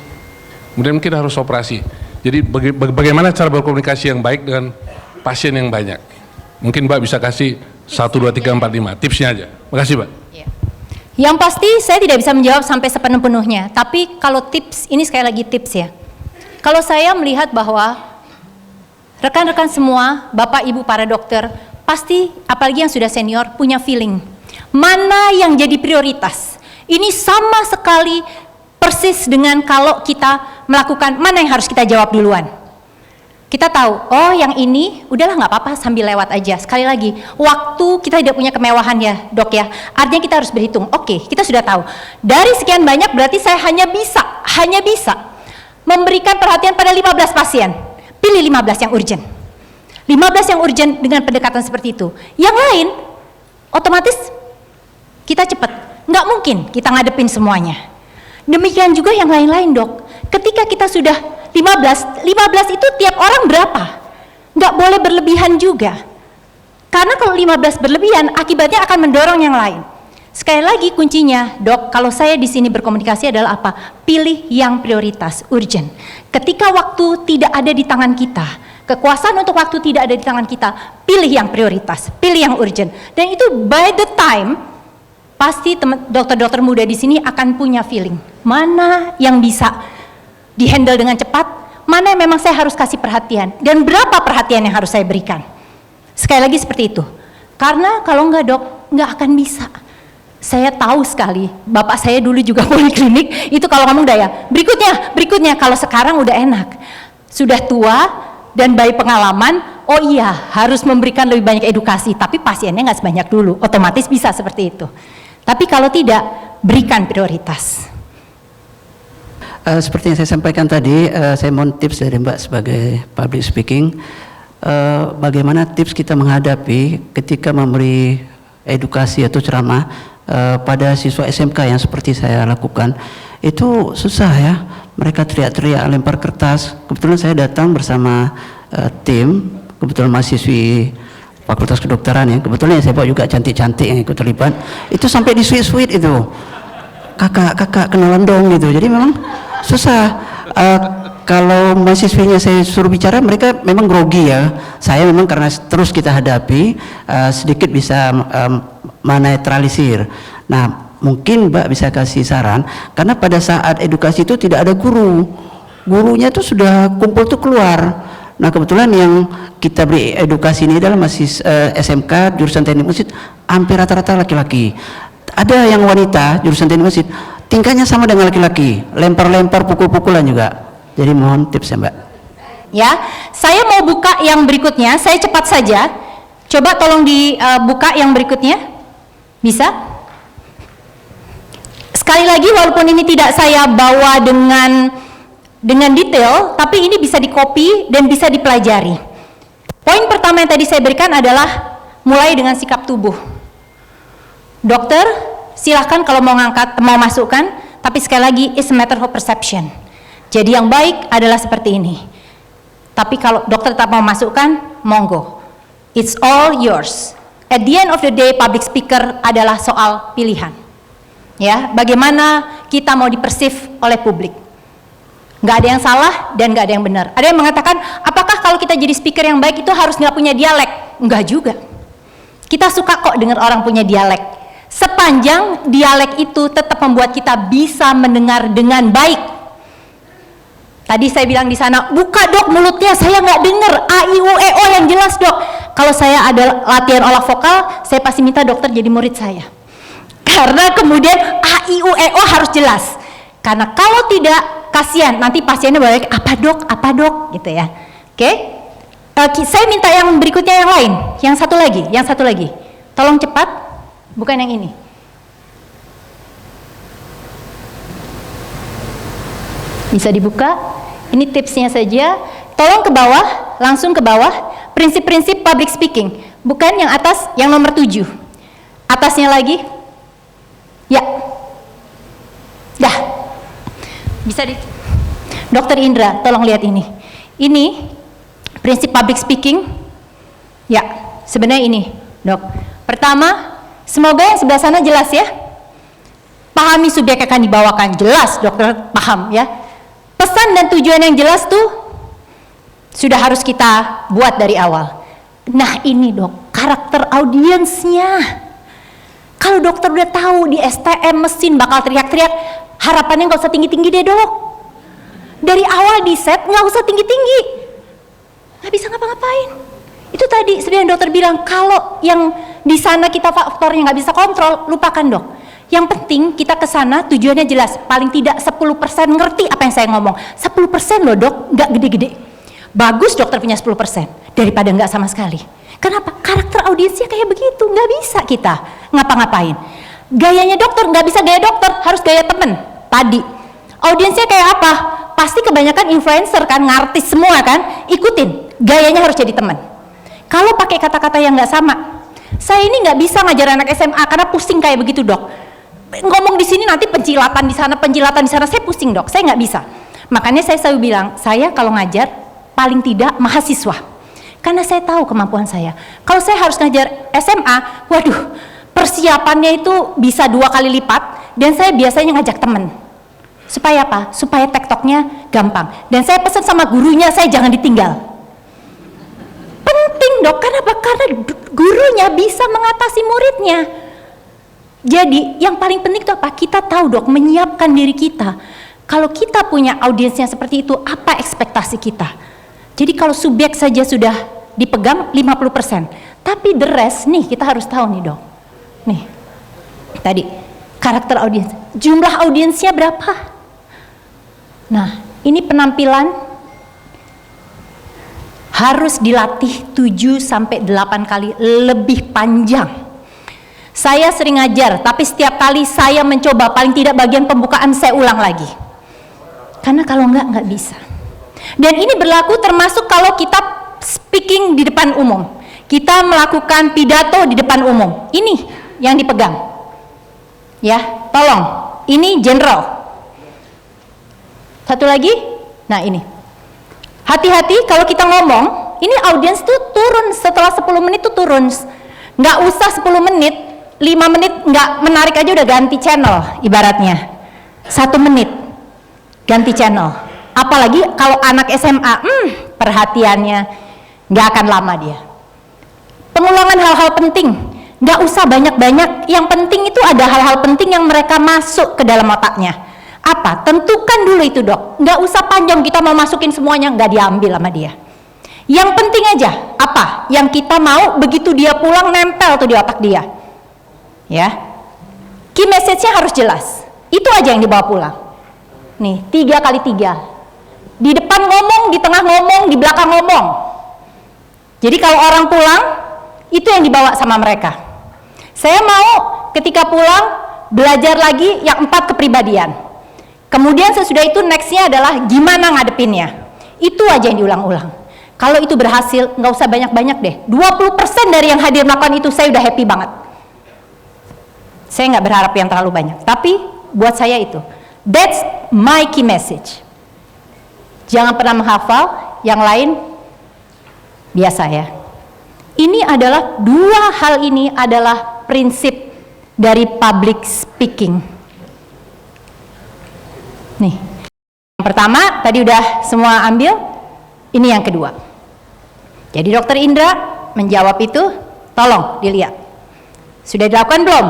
kemudian mungkin harus operasi. Jadi bagaimana cara berkomunikasi yang baik dengan pasien yang banyak? Mungkin Mbak bisa kasih 1, 2, 3, 4, 5 tipsnya aja. Makasih Mbak. Yang pasti saya tidak bisa menjawab sampai sepenuh-penuhnya. Tapi kalau tips, ini sekali lagi tips ya. Kalau saya melihat bahwa rekan-rekan semua, Bapak Ibu para dokter, pasti apalagi yang sudah senior punya feeling. Mana yang jadi prioritas? Ini sama sekali persis dengan kalau kita melakukan mana yang harus kita jawab duluan. Kita tahu, oh yang ini udahlah nggak apa-apa sambil lewat aja. Sekali lagi, waktu kita tidak punya kemewahan ya dok ya. Artinya kita harus berhitung, oke kita sudah tahu. Dari sekian banyak berarti saya hanya bisa memberikan perhatian pada 15 pasien. Pilih 15 yang urgent. 15 yang urgent dengan pendekatan seperti itu. Yang lain, otomatis kita cepat. Nggak mungkin kita ngadepin semuanya. Demikian juga yang lain-lain dok. Ketika kita sudah 15 itu tiap orang berapa? Nggak boleh berlebihan juga. Karena kalau 15 berlebihan, akibatnya akan mendorong yang lain. Sekali lagi kuncinya, dok, kalau saya di sini berkomunikasi adalah apa? Pilih yang prioritas, urgent. Ketika waktu tidak ada di tangan kita, kekuasaan untuk waktu tidak ada di tangan kita, pilih yang prioritas, pilih yang urgent. Dan itu by the time, pasti dokter-dokter muda di sini akan punya feeling. Mana yang bisa dihandle dengan cepat, mana yang memang saya harus kasih perhatian, dan berapa perhatian yang harus saya berikan. Sekali lagi seperti itu. Karena kalau enggak dok, enggak akan bisa. Saya tahu sekali, bapak saya dulu juga poliklinik, itu kalau ngomong daya, berikutnya, kalau sekarang udah enak. Sudah tua dan baik pengalaman, oh iya harus memberikan lebih banyak edukasi, tapi pasiennya nggak sebanyak dulu, otomatis bisa seperti itu. Tapi kalau tidak, berikan prioritas. Seperti yang saya sampaikan tadi, saya mohon tips dari Mbak sebagai public speaking. Bagaimana tips kita menghadapi ketika memberi edukasi atau ceramah pada siswa SMK yang seperti saya lakukan. Itu susah ya, mereka teriak-teriak, lempar kertas. Kebetulan saya datang bersama tim, kebetulan mahasiswi Fakultas Kedokteran ya, kebetulan yang saya bawa juga cantik-cantik yang ikut terlibat. Itu sampai di sweet itu, kakak kenalan dong gitu. Jadi memang susah. Kalau mahasiswinya saya suruh bicara, mereka memang grogi ya. Saya memang karena terus kita hadapi, sedikit bisa menetralisir. Nah, mungkin Mbak bisa kasih saran, karena pada saat edukasi itu tidak ada guru. Gurunya tuh sudah kumpul tuh keluar. Nah, kebetulan yang kita beri edukasi ini adalah masih SMK jurusan teknik mesin, hampir rata-rata laki-laki. Ada yang wanita jurusan teknik mesin, tingkahnya sama dengan laki-laki, lempar-lempar, pukul-pukulan juga. Jadi mohon tips ya Mbak. Ya, saya mau buka yang berikutnya, saya cepat saja. Coba tolong dibuka yang berikutnya. Bisa? Sekali lagi, walaupun ini tidak saya bawa dengan detail, tapi ini bisa di-copy dan bisa dipelajari. Poin pertama yang tadi saya berikan adalah mulai dengan sikap tubuh. Dokter, silahkan kalau mau masukkan, tapi sekali lagi, it's a matter of perception. Jadi yang baik adalah seperti ini. Tapi kalau dokter tetap mau masukkan, monggo. It's all yours. At the end of the day, public speaker adalah soal pilihan. Ya, bagaimana kita mau dipersif oleh publik. Nggak ada yang salah dan nggak ada yang benar. Ada yang mengatakan, apakah kalau kita jadi speaker yang baik itu harus nggak punya dialek? Nggak juga. Kita suka kok dengar orang punya dialek. Sepanjang dialek itu tetap membuat kita bisa mendengar dengan baik. Tadi saya bilang di sana, buka dok mulutnya, saya nggak dengar A, I, U, E, O yang jelas dok. Kalau saya ada latihan olah vokal, saya pasti minta dokter jadi murid saya. Karena kemudian A, I, U, E, O harus jelas. Karena kalau tidak, kasihan nanti pasiennya balik apa dok gitu ya. Oke. Saya minta yang berikutnya yang lain, yang satu lagi, tolong cepat, bukan yang ini. Bisa dibuka, ini tipsnya saja, tolong ke bawah, langsung ke bawah, prinsip-prinsip public speaking, bukan yang atas, yang nomor 7, atasnya lagi, ya, dah, bisa Dokter Indra, tolong lihat ini prinsip public speaking, ya, sebenarnya ini, dok. Pertama, semoga yang sebelah sana jelas ya. Pahami subjek akan dibawakan, jelas dokter paham ya. Pesan dan tujuan yang jelas tuh sudah harus kita buat dari awal. Nah ini dok, karakter audiensnya. Kalau dokter udah tahu di STM mesin bakal teriak-teriak, harapannya nggak usah tinggi-tinggi deh dok. Dari awal di set nggak usah tinggi-tinggi, nggak bisa ngapa-ngapain. Itu tadi sebenarnya dokter bilang, kalau yang di sana kita faktornya nggak bisa kontrol, lupakan dok. Yang penting kita ke sana tujuannya jelas, paling tidak 10% ngerti apa yang saya ngomong. 10% loh dok, nggak gede-gede. Bagus dokter punya 10% daripada nggak sama sekali. Kenapa? Karakter audiensnya kayak begitu, nggak bisa kita ngapa-ngapain. Gayanya dokter nggak bisa gaya dokter, harus gaya temen. Tadi audiensnya kayak apa? Pasti kebanyakan influencer kan, ngartis semua kan, ikutin. Gayanya harus jadi teman. Kalau pakai kata-kata yang nggak sama, saya ini nggak bisa ngajar anak SMA karena pusing kayak begitu dok. Ngomong di sini nanti pencilatan di sana, saya pusing dok, saya nggak bisa. Makanya saya selalu bilang, saya kalau ngajar paling tidak mahasiswa, karena saya tahu kemampuan saya. Kalau saya harus ngajar SMA, waduh, persiapannya itu bisa 2 kali lipat, dan saya biasanya ngajak temen. Supaya apa? Supaya tektoknya gampang. Dan saya pesan sama gurunya, saya jangan ditinggal. Penting dok, kenapa? Karena gurunya bisa mengatasi muridnya. Jadi yang paling penting itu apa? Kita tahu dok, menyiapkan diri kita. Kalau kita punya audiensnya seperti itu, apa ekspektasi kita? Jadi kalau subjek saja sudah dipegang 50%, tapi the rest nih kita harus tahu nih dok. Nih, tadi karakter audiens, jumlah audiensnya berapa? Nah, ini penampilan harus dilatih 7-8 kali lebih panjang. Saya sering ngajar, tapi setiap kali saya mencoba paling tidak bagian pembukaan saya ulang lagi. Karena kalau nggak bisa. Dan ini berlaku termasuk kalau kita speaking di depan umum. Kita melakukan pidato di depan umum. Ini yang dipegang. Ya, tolong. Ini general. Satu lagi, nah ini. Hati-hati kalau kita ngomong, ini audiens tuh turun setelah 10 menit tuh turun. Nggak usah 10 menit, 5 menit nggak menarik aja udah ganti channel ibaratnya. 1 menit ganti channel. Apalagi kalau anak SMA, perhatiannya nggak akan lama dia. Pengulangan hal-hal penting, nggak usah banyak-banyak. Yang penting itu ada hal-hal penting yang mereka masuk ke dalam otaknya. Apa? Tentukan dulu itu dok, nggak usah panjang kita mau masukin semuanya, nggak diambil sama dia. Yang penting aja, apa? Yang kita mau begitu dia pulang nempel tuh di otak dia. Ya, key message-nya harus jelas, itu aja yang dibawa pulang. Nih, 3 kali 3. Di depan ngomong, di tengah ngomong, di belakang ngomong. Jadi kalau orang pulang, itu yang dibawa sama mereka. Saya mau ketika pulang belajar lagi yang 4 kepribadian. Kemudian sesudah itu nextnya adalah gimana ngadepinnya. Itu aja yang diulang-ulang. Kalau itu berhasil, nggak usah banyak-banyak deh. 20% dari yang hadir melakukan itu, saya udah happy banget. Saya nggak berharap yang terlalu banyak. Tapi buat saya itu, that's my key message. Jangan pernah menghafal, yang lain biasa ya. Ini adalah, 2 hal ini adalah prinsip dari public speaking. Nih, yang pertama tadi udah semua ambil, ini yang kedua. Jadi Dokter Indra menjawab itu, tolong dilihat. Sudah dilakukan belum?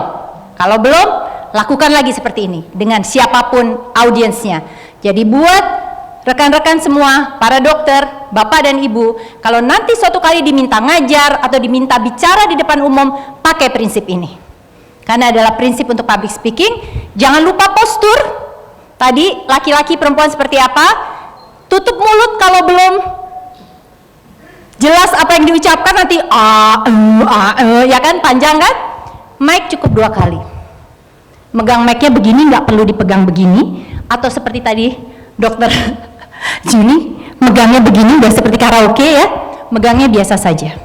Kalau belum, lakukan lagi seperti ini dengan siapapun audiensnya. Jadi buat rekan-rekan semua, para dokter, bapak dan ibu, kalau nanti suatu kali diminta ngajar atau diminta bicara di depan umum, pakai prinsip ini. Karena adalah prinsip untuk public speaking. Jangan lupa postur. Tadi laki-laki perempuan seperti apa? Tutup mulut kalau belum jelas apa yang diucapkan, nanti ya kan, panjang kan? Mic cukup 2 kali. Megang mic-nya begini, nggak perlu dipegang begini. Atau seperti tadi Dokter Juni, megangnya begini, udah seperti karaoke ya. Megangnya biasa saja.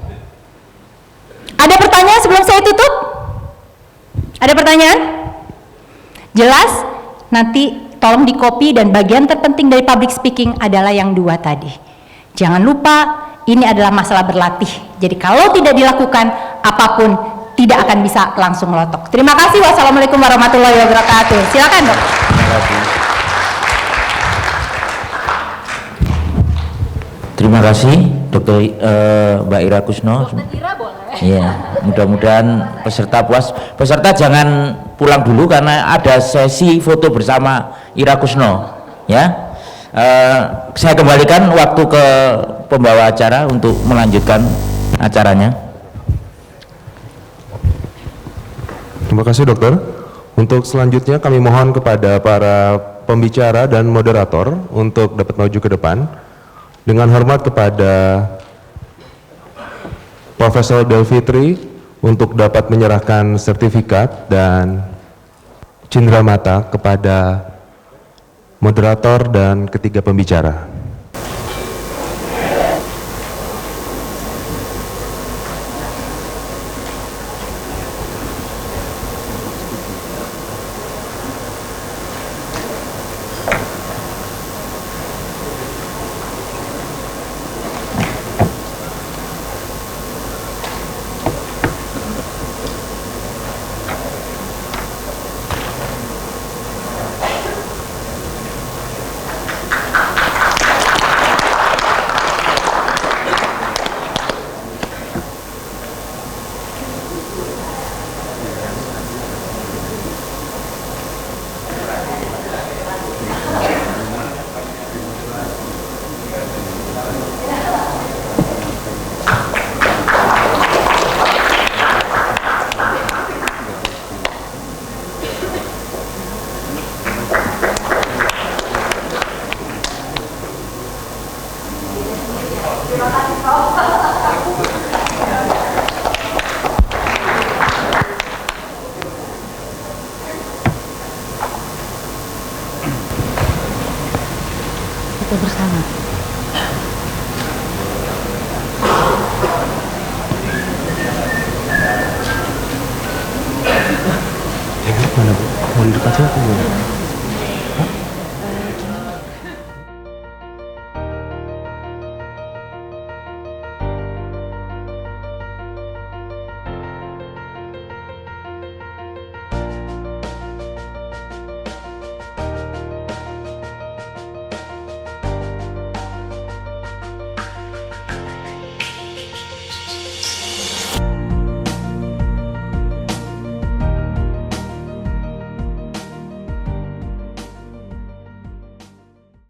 Ada pertanyaan sebelum saya tutup? Ada pertanyaan? Jelas? Nanti tolong di copy, dan bagian terpenting dari public speaking adalah yang 2 tadi. Jangan lupa, ini adalah masalah berlatih. Jadi kalau tidak dilakukan, apapun tidak akan bisa langsung melotok. Terima kasih. Wassalamualaikum warahmatullahi wabarakatuh. Silakan Dok. Terima kasih Dr. Mbak Ira Kusno. Iya, mudah-mudahan peserta puas. Peserta jangan pulang dulu karena ada sesi foto bersama Ira Kusno. Ya, saya kembalikan waktu ke pembawa acara untuk melanjutkan acaranya. Terima kasih dokter. Untuk selanjutnya kami mohon kepada para pembicara dan moderator untuk dapat maju ke depan. Dengan hormat kepada Profesor Del Fitri untuk dapat menyerahkan sertifikat dan cindera mata kepada moderator dan ketiga pembicara. Foto bersama. Mana Bu? Mau di dekat siapa Bu?